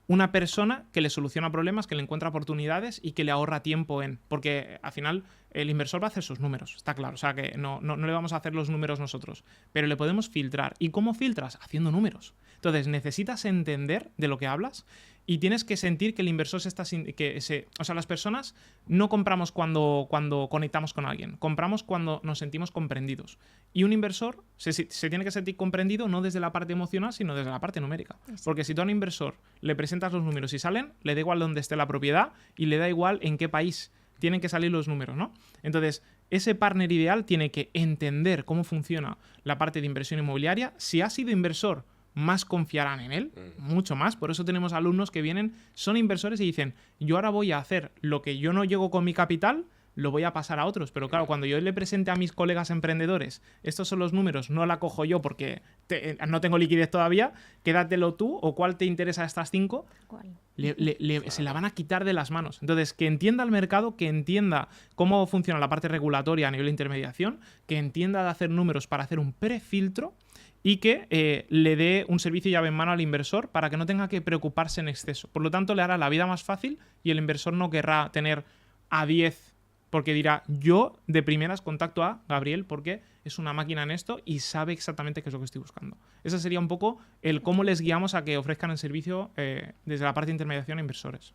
Una persona que le soluciona problemas, que le encuentra oportunidades y que le ahorra tiempo porque al final el inversor va a hacer sus números, está claro. O sea que no le vamos a hacer los números nosotros, pero le podemos filtrar. ¿Y cómo filtras? Haciendo números. Entonces necesitas entender de lo que hablas y tienes que sentir que el inversor o sea, las personas no compramos cuando conectamos con alguien, compramos cuando nos sentimos comprendidos. Y un inversor se tiene que sentir comprendido no desde la parte emocional, sino desde la parte numérica. Porque si tú a un inversor le presentas los números y salen, le da igual dónde esté la propiedad y le da igual en qué país tienen que salir los números, ¿no? Entonces, ese partner ideal tiene que entender cómo funciona la parte de inversión inmobiliaria. Si ha sido inversor, más confiarán en él, mucho más. Por eso tenemos alumnos que vienen, son inversores y dicen, yo ahora voy a hacer lo que yo no llego con mi capital, lo voy a pasar a otros. Pero claro, cuando yo le presente a mis colegas emprendedores, estos son los números, no la cojo yo porque no tengo liquidez todavía, quédatelo tú, o cuál te interesa de estas 5, se la van a quitar de las manos. Entonces, que entienda el mercado, que entienda cómo funciona la parte regulatoria a nivel de intermediación, que entienda de hacer números para hacer un prefiltro y que le dé un servicio llave en mano al inversor para que no tenga que preocuparse en exceso. Por lo tanto, le hará la vida más fácil y el inversor no querrá tener a 10 porque dirá, yo de primeras contacto a Gabriel porque es una máquina en esto y sabe exactamente qué es lo que estoy buscando. Ese sería un poco el cómo les guiamos a que ofrezcan el servicio desde la parte de intermediación a inversores.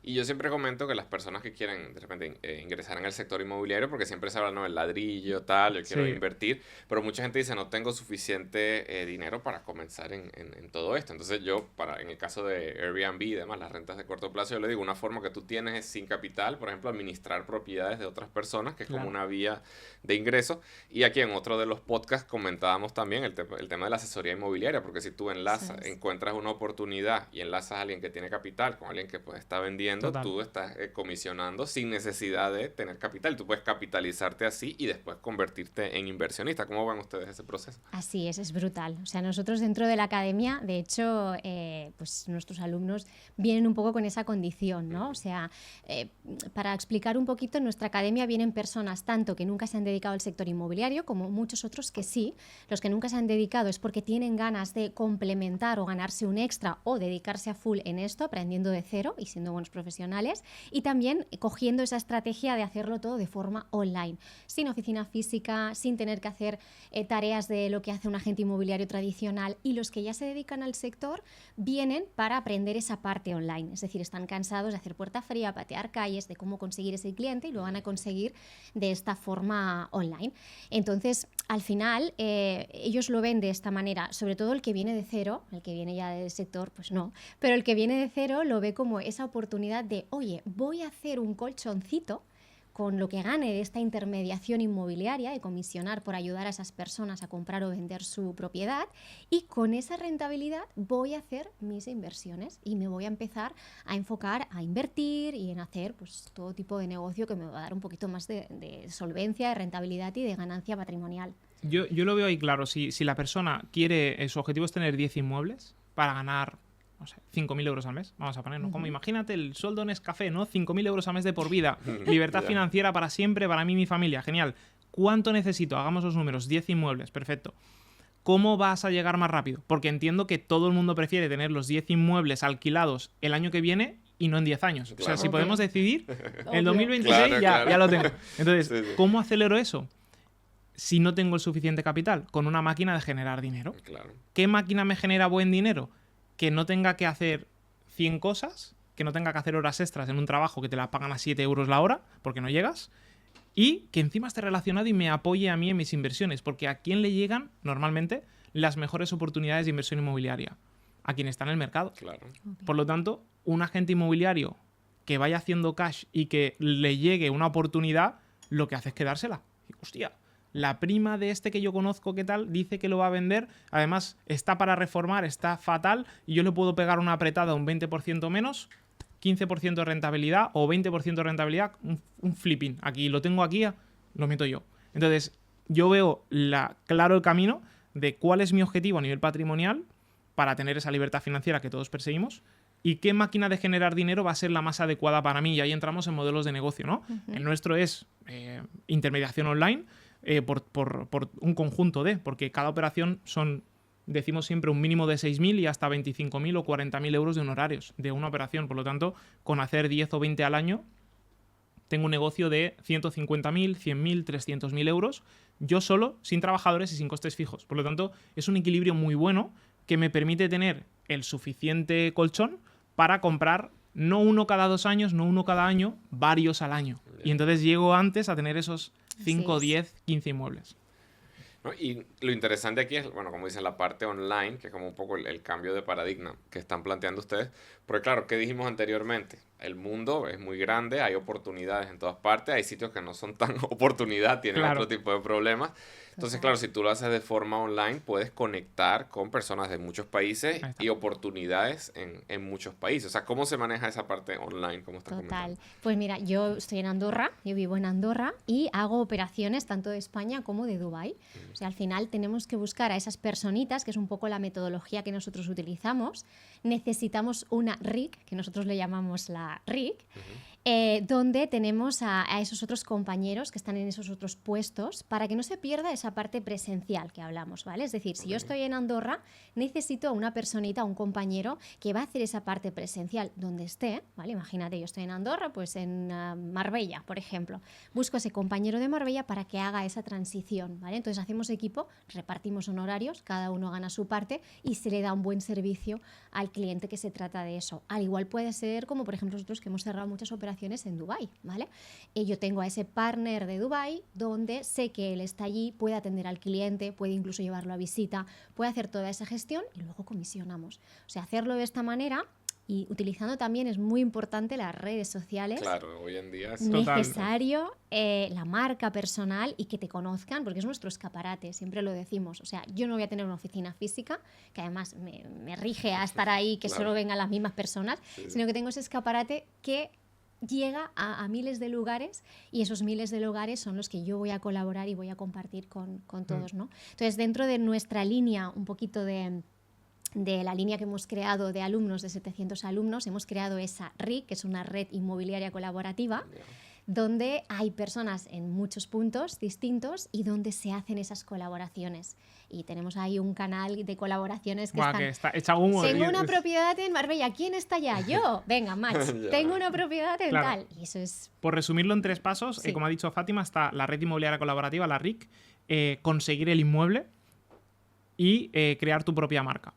Y yo siempre comento que las personas que quieren de repente ingresar en el sector inmobiliario, porque siempre se habla, no, el ladrillo, tal, yo quiero invertir, pero mucha gente dice, no tengo suficiente dinero para comenzar en todo esto. Entonces yo, en el caso de Airbnb y demás, las rentas de corto plazo, yo le digo, una forma que tú tienes es sin capital, por ejemplo, administrar propiedades de otras personas, que es como una vía de ingreso. Y aquí en otro de los podcasts comentábamos también el tema de la asesoría inmobiliaria, porque si tú encuentras una oportunidad y enlazas a alguien que tiene capital con alguien que pues está vendiendo vendiendo, Total. tú estás comisionando sin necesidad de tener capital. Tú puedes capitalizarte así y después convertirte en inversionista. ¿Cómo van ustedes ese proceso? Así es brutal. O sea, nosotros dentro de la academia, de hecho, pues nuestros alumnos vienen un poco con esa condición, ¿no? O sea, para explicar un poquito, en nuestra academia vienen personas tanto que nunca se han dedicado al sector inmobiliario como muchos otros que sí. Los que nunca se han dedicado es porque tienen ganas de complementar o ganarse un extra o dedicarse a full en esto, aprendiendo de cero y siendo buenos profesionales. Y también cogiendo esa estrategia de hacerlo todo de forma online, sin oficina física, sin tener que hacer tareas de lo que hace un agente inmobiliario tradicional. Y los que ya se dedican al sector vienen para aprender esa parte online. Es decir, están cansados de hacer puerta fría, patear calles, de cómo conseguir ese cliente y lo van a conseguir de esta forma online. Entonces, al final, ellos lo ven de esta manera, sobre todo el que viene de cero, el que viene ya del sector, pues no, pero el que viene de cero lo ve como esa oportunidad de, oye, voy a hacer un colchoncito con lo que gane de esta intermediación inmobiliaria, de comisionar por ayudar a esas personas a comprar o vender su propiedad, y con esa rentabilidad voy a hacer mis inversiones y me voy a empezar a enfocar a invertir y en hacer pues todo tipo de negocio que me va a dar un poquito más de solvencia, de rentabilidad y de ganancia patrimonial. Yo lo veo ahí claro. Si la persona quiere, su objetivo es tener 10 inmuebles para ganar, no sé, 5.000 euros al mes, vamos a ponerlo. Como imagínate el sueldo en Nescafé, ¿no? 5.000 euros al mes de por vida. Libertad financiera para siempre, para mí y mi familia. Genial. ¿Cuánto necesito? Hagamos los números. 10 inmuebles. Perfecto. ¿Cómo vas a llegar más rápido? Porque entiendo que todo el mundo prefiere tener los 10 inmuebles alquilados el año que viene y no en 10 años. Claro. O sea, si Obvio. podemos decidir, Obvio. en 2026 Claro, ya, claro. ya lo tengo. Entonces, Sí, sí. ¿cómo acelero eso? Si no tengo el suficiente capital, con una máquina de generar dinero. Claro. ¿Qué máquina me genera buen dinero? Que no tenga que hacer 100 cosas, que no tenga que hacer horas extras en un trabajo que te la pagan a 7 euros la hora, porque no llegas, y que encima esté relacionado y me apoye a mí en mis inversiones, porque ¿a quién le llegan normalmente las mejores oportunidades de inversión inmobiliaria? A quien está en el mercado. Claro. Por lo tanto, un agente inmobiliario que vaya haciendo cash y que le llegue una oportunidad, lo que hace es quedársela. Y, hostia, la prima de este que yo conozco, ¿qué tal? Dice que lo va a vender. Además, está para reformar, está fatal. Y yo le puedo pegar una apretada un 20% menos, 15% de rentabilidad o 20% de rentabilidad, un flipping. Aquí lo tengo aquí, lo meto yo. Entonces, yo veo claro el camino de cuál es mi objetivo a nivel patrimonial para tener esa libertad financiera que todos perseguimos y qué máquina de generar dinero va a ser la más adecuada para mí. Y ahí entramos en modelos de negocio, ¿no? El nuestro es intermediación online por un conjunto porque cada operación son, decimos siempre, un mínimo de 6.000 y hasta 25.000 o 40.000 euros de honorarios de una operación. Por lo tanto, con hacer 10 o 20 al año, tengo un negocio de 150.000, 100.000, 300.000 euros, yo solo, sin trabajadores y sin costes fijos. Por lo tanto, es un equilibrio muy bueno que me permite tener el suficiente colchón para comprar no uno cada 2 años, no uno cada año, varios al año. Y entonces llego antes a tener esos 5, Así es. 10, 15 inmuebles. ¿No? Y lo interesante aquí es, bueno, como dicen, la parte online, que es como un poco el cambio de paradigma que están planteando ustedes. Porque claro, ¿qué dijimos anteriormente? El mundo es muy grande, hay oportunidades en todas partes, hay sitios que no son tan oportunidad, tienen Claro. otro tipo de problemas. Entonces, Total. claro, si tú lo haces de forma online, puedes conectar con personas de muchos países Ahí está. y oportunidades en muchos países. O sea, ¿cómo se maneja esa parte online? ¿Cómo estás Total. comentando? Pues mira, yo estoy en Andorra, yo vivo en Andorra y hago operaciones tanto de España como de Dubái. O sea, al final tenemos que buscar a esas personitas, que es un poco la metodología que nosotros utilizamos. Necesitamos una RIC, que nosotros le llamamos la RIC, donde tenemos a esos otros compañeros que están en esos otros puestos para que no se pierda esa parte presencial que hablamos, ¿vale? Es decir, si yo estoy en Andorra, necesito a una personita, un compañero que va a hacer esa parte presencial donde esté, ¿vale? Imagínate, yo estoy en Andorra, pues en Marbella, por ejemplo. Busco a ese compañero de Marbella para que haga esa transición, ¿vale? Entonces hacemos equipo, repartimos honorarios, cada uno gana su parte y se le da un buen servicio al cliente que se trata de eso. Al igual puede ser como, por ejemplo, nosotros que hemos cerrado muchas operaciones en Dubái, ¿vale? Y yo tengo a ese partner de Dubái donde sé que él está allí, puede atender al cliente, puede incluso llevarlo a visita, puede hacer toda esa gestión y luego comisionamos. O sea, hacerlo de esta manera y utilizando también, es muy importante las redes sociales. Claro, hoy en día es necesario la marca personal y que te conozcan, porque es nuestro escaparate, siempre lo decimos. O sea, yo no voy a tener una oficina física, que además me rige a estar ahí, que solo vengan las mismas personas, sino que tengo ese escaparate que llega a miles de lugares, y esos miles de lugares son los que yo voy a colaborar y voy a compartir con todos, ¿no? Entonces, dentro de nuestra línea, un poquito de la línea que hemos creado de alumnos, de 700 alumnos, hemos creado esa RIC, que es una red inmobiliaria colaborativa, donde hay personas en muchos puntos distintos y donde se hacen esas colaboraciones. Y tenemos ahí un canal de colaboraciones que está hecha humo. Tengo una propiedad en Marbella. ¿Quién está allá? Yo. Venga, Max. Tengo una propiedad en tal. Y eso es... Por resumirlo en 3 pasos, como ha dicho Fátima, está la red inmobiliaria colaborativa, la RIC, conseguir el inmueble y crear tu propia marca.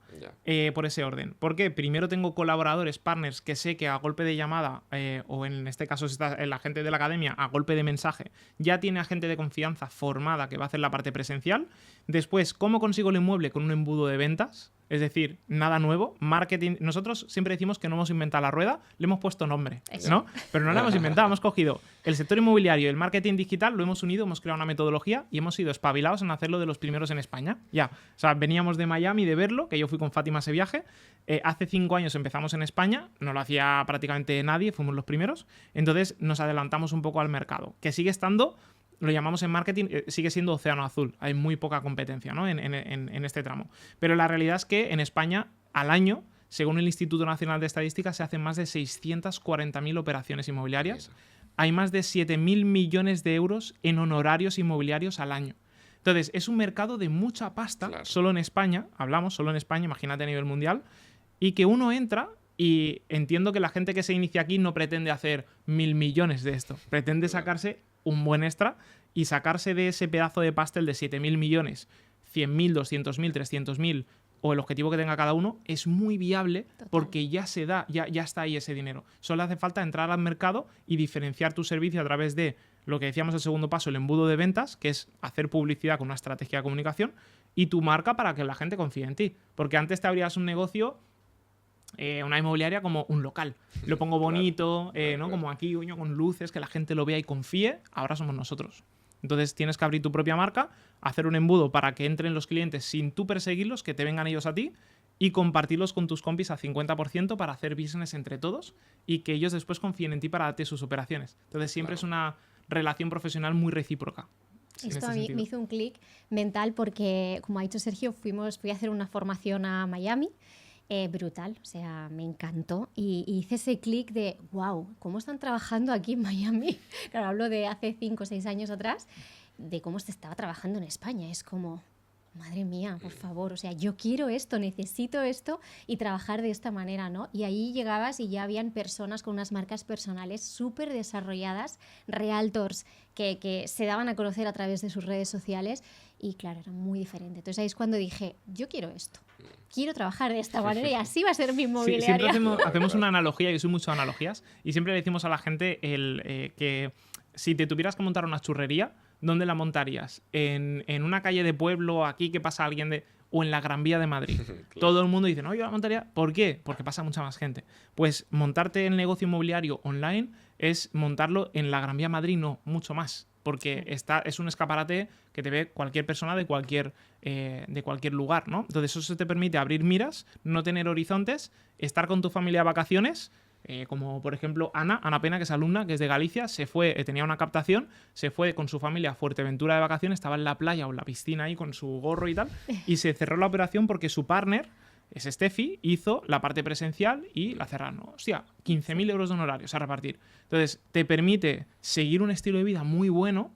Por ese orden. Porque primero tengo colaboradores, partners, que sé que a golpe de llamada, o en este caso está la gente de la academia, a golpe de mensaje, ya tiene a gente de confianza formada que va a hacer la parte presencial. Después, ¿cómo consigo el inmueble? Con un embudo de ventas. Es decir, nada nuevo, marketing. Nosotros siempre decimos que no hemos inventado la rueda, le hemos puesto nombre, ¿no? Pero no la hemos inventado, hemos cogido el sector inmobiliario y el marketing digital, lo hemos unido, hemos creado una metodología y hemos sido espabilados en hacerlo de los primeros en España. Ya, o sea, veníamos de Miami de verlo, que yo fui con Fátima a ese viaje. Hace 5 años empezamos en España, no lo hacía prácticamente nadie, fuimos los primeros. Entonces nos adelantamos un poco al mercado, que sigue estando... Lo llamamos en marketing, sigue siendo océano azul. Hay muy poca competencia, ¿no? en este tramo. Pero la realidad es que en España, al año, según el Instituto Nacional de Estadística, se hacen más de 640.000 operaciones inmobiliarias. Hay más de 7.000 millones de euros en honorarios inmobiliarios al año. Entonces, es un mercado de mucha pasta, solo en España, solo en España, imagínate a nivel mundial, y que uno entra... Y entiendo que la gente que se inicia aquí no pretende hacer 1.000 millones de esto. Pretende sacarse un buen extra y sacarse de ese pedazo de pastel de 7.000 millones, 100.000, 200.000, 300.000 o el objetivo que tenga cada uno, es muy viable. Total. Porque ya se da, ya está ahí ese dinero. Solo hace falta entrar al mercado y diferenciar tu servicio a través de lo que decíamos el segundo paso, el embudo de ventas, que es hacer publicidad con una estrategia de comunicación, y tu marca para que la gente confíe en ti. Porque antes te abrías un negocio... una inmobiliaria como un local. Lo pongo bonito, ¿no? Como aquí, con luces, que la gente lo vea y confíe. Ahora somos nosotros. Entonces tienes que abrir tu propia marca, hacer un embudo para que entren los clientes sin tú perseguirlos, que te vengan ellos a ti, y compartirlos con tus compis a 50% para hacer business entre todos y que ellos después confíen en ti para darte sus operaciones. Entonces siempre es una relación profesional muy recíproca. Esto a mí me hizo un clic mental porque, como ha dicho Sergio, fui a hacer una formación a Miami. Brutal, o sea, me encantó y hice ese clic de wow, ¿cómo están trabajando aquí en Miami? Claro, hablo de hace 5 o 6 años atrás, de cómo se estaba trabajando en España. Es como, madre mía, por favor, o sea, yo quiero esto, necesito esto y trabajar de esta manera, ¿no? Y ahí llegabas y ya habían personas con unas marcas personales súper desarrolladas, realtors que se daban a conocer a través de sus redes sociales y claro, era muy diferente. Entonces ahí es cuando dije, yo quiero esto. Quiero trabajar de esta manera y así va a ser mi inmobiliaria. Sí, siempre hacemos una analogía, yo soy mucho de analogías, y siempre le decimos a la gente que si te tuvieras que montar una churrería, ¿dónde la montarías? ¿En una calle de pueblo, aquí que pasa alguien de... o en la Gran Vía de Madrid? Claro. Todo el mundo dice, no, yo la montaría... ¿Por qué? Porque pasa mucha más gente. Pues montarte el negocio inmobiliario online es montarlo en la Gran Vía Madrid, no, mucho más. Porque es un escaparate que te ve cualquier persona de cualquier lugar, ¿no? Entonces eso te permite abrir miras, no tener horizontes, estar con tu familia de vacaciones, como por ejemplo Ana Pena, que es alumna, que es de Galicia, se fue, tenía una captación, se fue con su familia a Fuerteventura de vacaciones, estaba en la playa o en la piscina ahí con su gorro y tal, y se cerró la operación porque su partner... es Steffi, hizo la parte presencial y la cerraron. Hostia, 15.000 euros de honorarios a repartir. Entonces, te permite seguir un estilo de vida muy bueno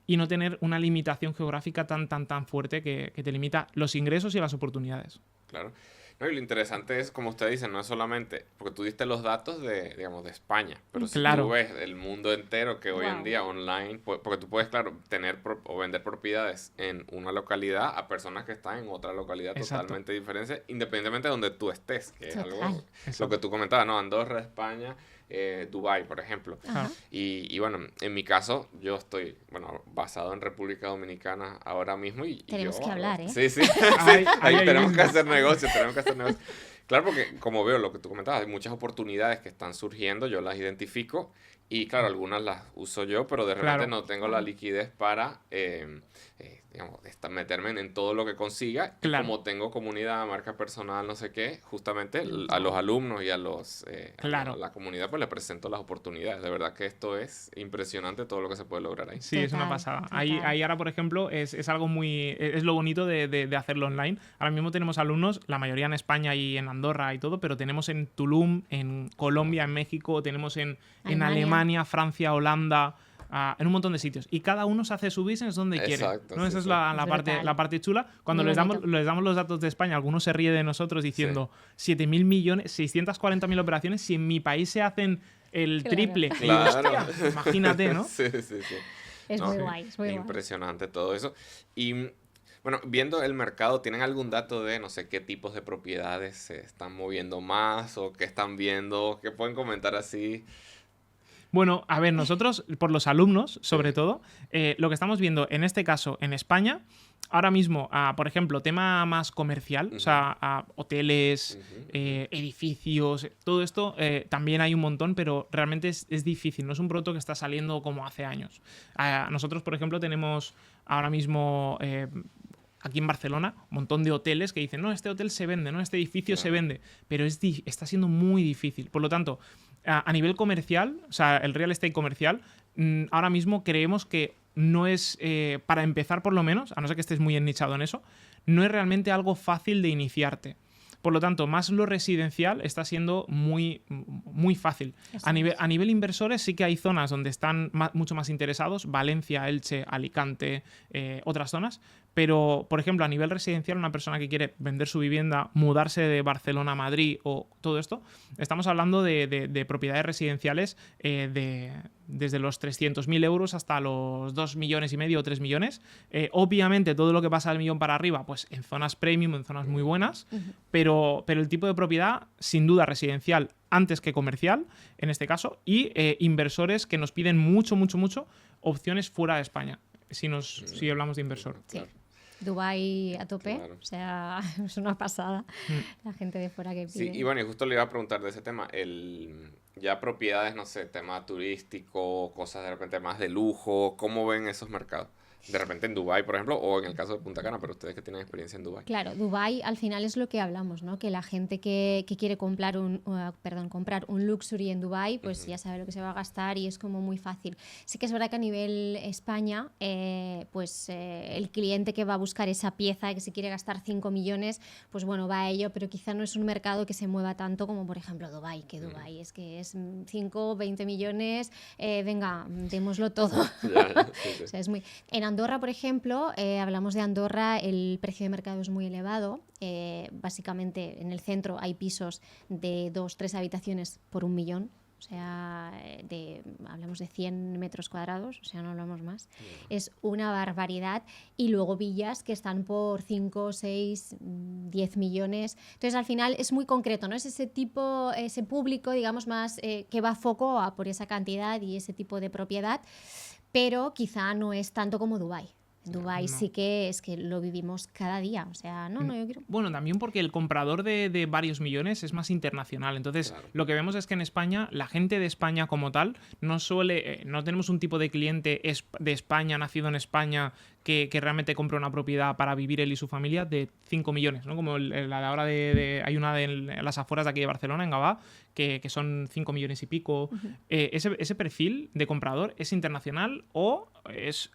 y no tener una limitación geográfica tan fuerte que te limita los ingresos y las oportunidades. Claro. No, y lo interesante es, como usted dice, no es solamente... Porque tú diste los datos de España, pero si tú ves el mundo entero que hoy en día online... Porque tú puedes, claro, tener o vender propiedades en una localidad a personas que están en otra localidad totalmente diferente, independientemente de donde tú estés, que es algo... Lo que tú comentabas, ¿no? Andorra, España... Dubái, por ejemplo. Y bueno, en mi caso, yo estoy, basado en República Dominicana ahora mismo. Tenemos que hablar, ¿eh? Sí. Ahí tenemos que hacer negocio, Claro, porque como veo lo que tú comentabas, hay muchas oportunidades que están surgiendo, yo las identifico y claro, algunas las uso yo, pero de repente Claro. no tengo la liquidez para, digamos, meterme en todo lo que consiga. Y Claro. como tengo comunidad, marca personal, no sé qué, justamente a los alumnos y a Claro. a la comunidad pues les presento las oportunidades. De verdad que esto es impresionante todo lo que se puede lograr ahí. Sí, es una Total, pasada. total. Ahí ahora, por ejemplo, es algo muy... Es lo bonito de hacerlo online. Ahora mismo tenemos alumnos, la mayoría en España y en Andorra y todo, pero tenemos en Tulum, en Colombia, en México, tenemos en Alemania, Francia, Holanda, en un montón de sitios. Y cada uno se hace su business donde quiere. Exacto, ¿No? sí, Esa es sí. la Es parte, brutal. la parte chula. Cuando Muy les damos bonito. los datos de España, algunos se ríe de nosotros diciendo 7.000 millones, 640.000 operaciones, si en mi país se hacen el Claro. triple. Y digo, Claro. "Hostia, imagínate, ¿no? Sí, sí, sí. Es No, muy guay, es muy guay. impresionante todo eso. Y bueno, viendo el mercado, ¿tienen algún dato de, no sé, qué tipos de propiedades se están moviendo más o qué están viendo? ¿Qué pueden comentar así? Bueno, a ver, nosotros, por los alumnos, sobre Sí. todo, lo que estamos viendo en este caso en España, ahora mismo, por ejemplo, tema más comercial, o sea, hoteles, edificios, todo esto, también hay un montón, pero realmente es difícil, no es un producto que está saliendo como hace años. Nosotros, por ejemplo, tenemos ahora mismo... aquí en Barcelona, un montón de hoteles que dicen, no, este hotel se vende, no, este edificio se vende, pero está siendo muy difícil. Por lo tanto, a nivel comercial, o sea, el real estate comercial, ahora mismo creemos que no es, para empezar por lo menos, a no ser que estés muy ennichado en eso, no es realmente algo fácil de iniciarte. Por lo tanto, más lo residencial está siendo muy, muy fácil. A nivel inversores sí que hay zonas donde están mucho más interesados, Valencia, Elche, Alicante, otras zonas, pero, por ejemplo, a nivel residencial, una persona que quiere vender su vivienda, mudarse de Barcelona a Madrid o todo esto, estamos hablando de propiedades residenciales desde los 300.000 euros hasta los 2,5 millones o 3 millones. Obviamente, todo lo que pasa del millón para arriba, pues en zonas premium, en zonas muy buenas, pero el tipo de propiedad, sin duda, residencial antes que comercial, en este caso, y inversores que nos piden mucho opciones fuera de España, si hablamos de inversor. Sí. Dubái a tope, Claro. o sea, es una pasada la gente de fuera que Sí, pide. y bueno, y justo le iba a preguntar de ese tema, ya propiedades, no sé, tema turístico, cosas de repente más de lujo, ¿cómo ven esos mercados? De repente en Dubái, por ejemplo, o en el caso de Punta Cana, pero ustedes que tienen experiencia en Dubái. Claro, Dubái al final es lo que hablamos, ¿no? Que la gente que quiere comprar comprar un luxury en Dubái, pues ya sabe lo que se va a gastar y es como muy fácil. Sí que es verdad que a nivel España, el cliente que va a buscar esa pieza, que se quiere gastar 5 millones, pues bueno, va a ello, pero quizá no es un mercado que se mueva tanto como, por ejemplo, Dubái, que Dubái es que es 5, 20 millones, venga, démoslo todo. Sí, sí. O sea, es muy... En Andorra, por ejemplo, hablamos de Andorra, el precio de mercado es muy elevado. Básicamente, en el centro hay pisos de 2-3 habitaciones por 1 millón. O sea, hablamos de 100 metros cuadrados, o sea, no hablamos más. Es una barbaridad. Y luego villas que están por 5, 6, 10 millones. Entonces, al final es muy concreto, ¿no? Es ese público, digamos, más que va a foco por esa cantidad y ese tipo de propiedad. Pero quizá no es tanto como Dubái. En Dubái No. sí que es que lo vivimos cada día. O sea, no, yo quiero... Bueno, también porque el comprador de varios millones es más internacional. Entonces, Claro. lo que vemos es que en España, la gente de España como tal, no tenemos un tipo de cliente de España, nacido en España, que realmente compra una propiedad para vivir él y su familia de 5 millones, ¿no? Como la de ahora hay una en las afueras de aquí de Barcelona, en Gavà, que son 5 millones y pico. Ese perfil de comprador es internacional o es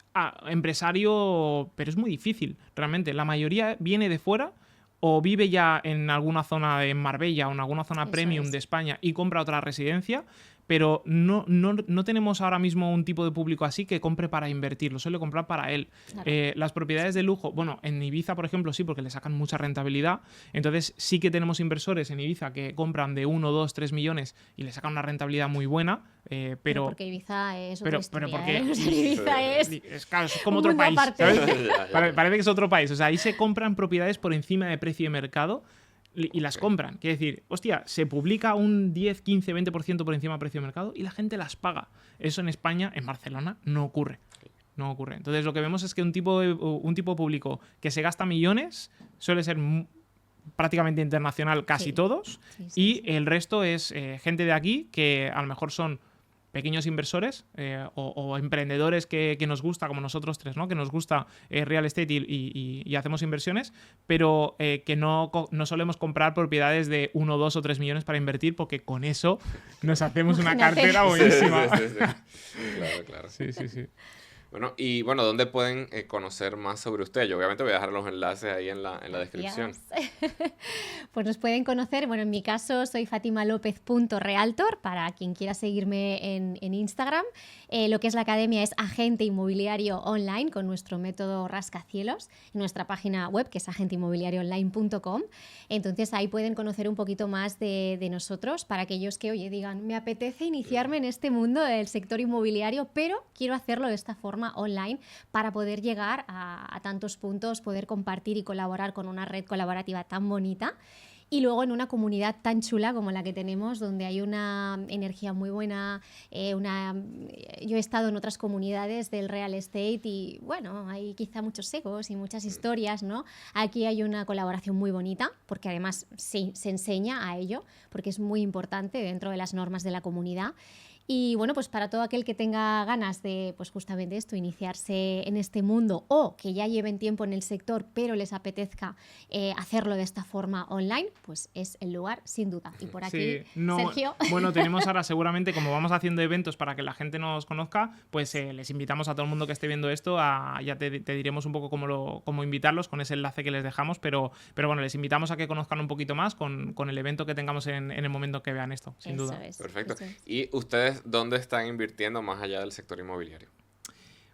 empresario, pero es muy difícil, realmente. La mayoría viene de fuera o vive ya en alguna zona en Marbella o en alguna zona Eso premium es. de España y compra otra residencia, pero no tenemos ahora mismo un tipo de público así que compre para invertir, lo suele comprar para él. Claro. Las propiedades de lujo, bueno, en Ibiza, por ejemplo, sí, porque le sacan mucha rentabilidad, entonces sí que tenemos inversores en Ibiza que compran de 1, 2, 3 millones y le sacan una rentabilidad muy buena, pero porque Ibiza es otra pero historia, porque- ¿eh? O sea, Ibiza es... claro, es como un otro mundo país, aparte. ¿sabes? Ya, ya. Parece que es otro país. O sea, ahí se compran propiedades por encima de precio de mercado y las Ok. compran. Quiere decir, hostia, se publica un 10, 15, 20% por encima de precio de mercado y la gente las paga. Eso en España, en Barcelona, no ocurre. No ocurre. Entonces, lo que vemos es que un tipo público que se gasta millones suele ser prácticamente internacional, casi Sí. todos, Sí, sí, y sí. el resto es gente de aquí que a lo mejor son pequeños inversores o emprendedores que nos gusta, como nosotros tres, ¿no? Que nos gusta real estate y hacemos inversiones, pero que no solemos comprar propiedades de 1, 2 o 3 millones para invertir, porque con eso nos hacemos una Imagínate. cartera buenísima. Sí. Claro, claro. Sí, sí, sí. Bueno, y bueno, ¿dónde pueden conocer más sobre usted? Yo obviamente voy a dejar los enlaces ahí en la descripción. Gracias. Pues nos pueden conocer, bueno, en mi caso soy fatimalopez.realtor, para quien quiera seguirme en Instagram. Lo que es la academia es agente inmobiliario online con nuestro método rascacielos, en nuestra página web que es agenteinmobiliarioonline.com. Entonces ahí pueden conocer un poquito más de nosotros para aquellos que, oye, digan, me apetece iniciarme en este mundo del sector inmobiliario, pero quiero hacerlo de esta forma online para poder llegar a tantos puntos, poder compartir y colaborar con una red colaborativa tan bonita. Y luego en una comunidad tan chula como la que tenemos, donde hay una energía muy buena, yo he estado en otras comunidades del real estate y bueno, hay quizá muchos egos y muchas historias, ¿no? Aquí hay una colaboración muy bonita, porque además sí, se enseña a ello, porque es muy importante dentro de las normas de la comunidad. Y bueno, pues para todo aquel que tenga ganas de, pues justamente esto, iniciarse en este mundo o que ya lleven tiempo en el sector pero les apetezca hacerlo de esta forma online, pues es el lugar sin duda. Y por aquí, Sí, no, Sergio. bueno, tenemos ahora seguramente, como vamos haciendo eventos para que la gente nos conozca, pues les invitamos a todo el mundo que esté viendo esto, ya te diremos un poco cómo invitarlos con ese enlace que les dejamos, pero bueno, les invitamos a que conozcan un poquito más con el evento que tengamos en el momento que vean esto, sin Eso duda. es, Perfecto. eso es. ¿Y ustedes dónde están invirtiendo más allá del sector inmobiliario?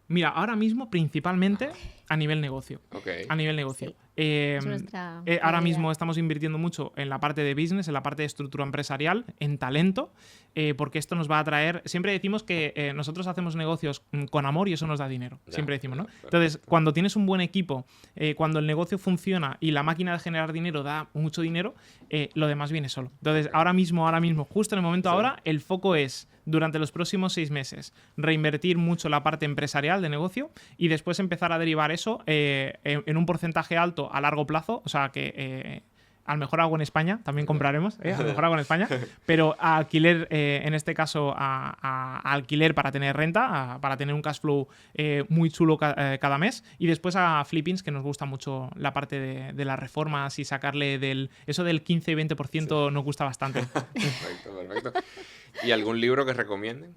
Mira, ahora mismo principalmente a nivel negocio. Ok. A nivel negocio. Sí. Es nuestra Ahora prioridad. mismo estamos invirtiendo mucho en la parte de business, en la parte de estructura empresarial, en talento, porque esto nos va a traer. Siempre decimos que nosotros hacemos negocios con amor y eso nos da dinero. Ya, Siempre decimos, ¿no? perfecto. Entonces, cuando tienes un buen equipo, cuando el negocio funciona y la máquina de generar dinero da mucho dinero, lo demás viene solo. Entonces, ahora mismo, justo en el momento Sí. ahora, el foco es, durante los próximos 6 meses, reinvertir mucho la parte empresarial de negocio y después empezar a derivar eso en un porcentaje alto a largo plazo, o sea que a lo mejor algo en España también compraremos, a lo mejor algo en España, pero a alquiler, en este caso a alquiler para tener renta, para tener un cash flow muy chulo cada mes, y después a flippings, que nos gusta mucho la parte de las reformas y sacarle eso del 15 y 20% nos gusta bastante. Perfecto, perfecto. ¿Y algún libro que recomienden?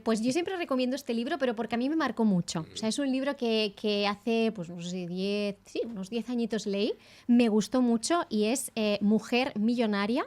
Pues yo siempre recomiendo este libro, pero porque a mí me marcó mucho. O sea, es un libro que hace, pues no sé, unos 10 añitos leí, me gustó mucho y es Mujer Millonaria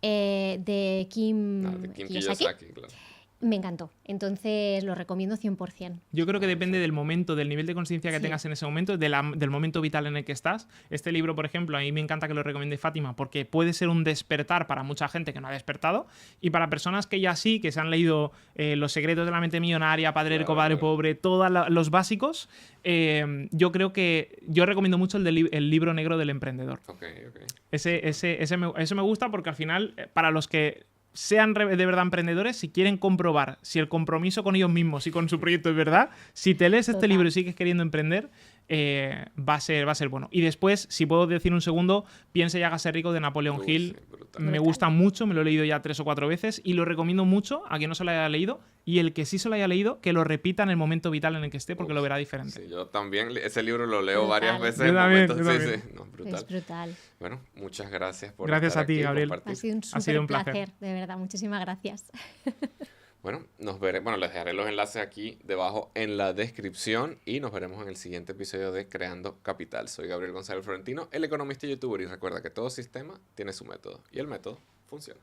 de Kim, De Kim Kiyosaki. Kiyosaki, claro. Me encantó, entonces lo recomiendo 100%. Yo creo que depende del momento, del nivel de conciencia que Sí. tengas en ese momento, del momento vital en el que estás. Este libro, por ejemplo, a mí me encanta que lo recomiende Fátima porque puede ser un despertar para mucha gente que no ha despertado y para personas que ya sí, que se han leído Los secretos de la mente millonaria, Padre Rico, Claro, Padre claro. Pobre, todos los básicos. Yo creo que yo recomiendo mucho el libro negro del emprendedor. Ok, ok. Ese me gusta porque al final, para los que sean de verdad emprendedores, si quieren comprobar si el compromiso con ellos mismos y con su proyecto es verdad, si te lees este Total. libro y sigues queriendo emprender, va a ser bueno. Y después, si puedo decir un segundo, Piense y hágase rico de Napoleon Uy, Hill. sí, brutal. Me gusta mucho, me lo he leído ya 3 o 4 veces y lo recomiendo mucho a quien no se lo haya leído, y el que sí se lo haya leído, que lo repita en el momento vital en el que esté, porque lo verá diferente. Sí, yo también ese libro lo leo Brutal. varias veces Yo en también, momentos. yo Sí, también. sí, no, brutal. Es brutal. Bueno, muchas gracias por Gracias estar a ti, aquí y Gabriel. compartir. Ha sido un Ha sido súper un placer. placer, de verdad. Muchísimas gracias. Bueno, les dejaré los enlaces aquí debajo en la descripción y nos veremos en el siguiente episodio de Creando Capital. Soy Gabriel González Florentino, el economista y youtuber, y recuerda que todo sistema tiene su método y el método funciona.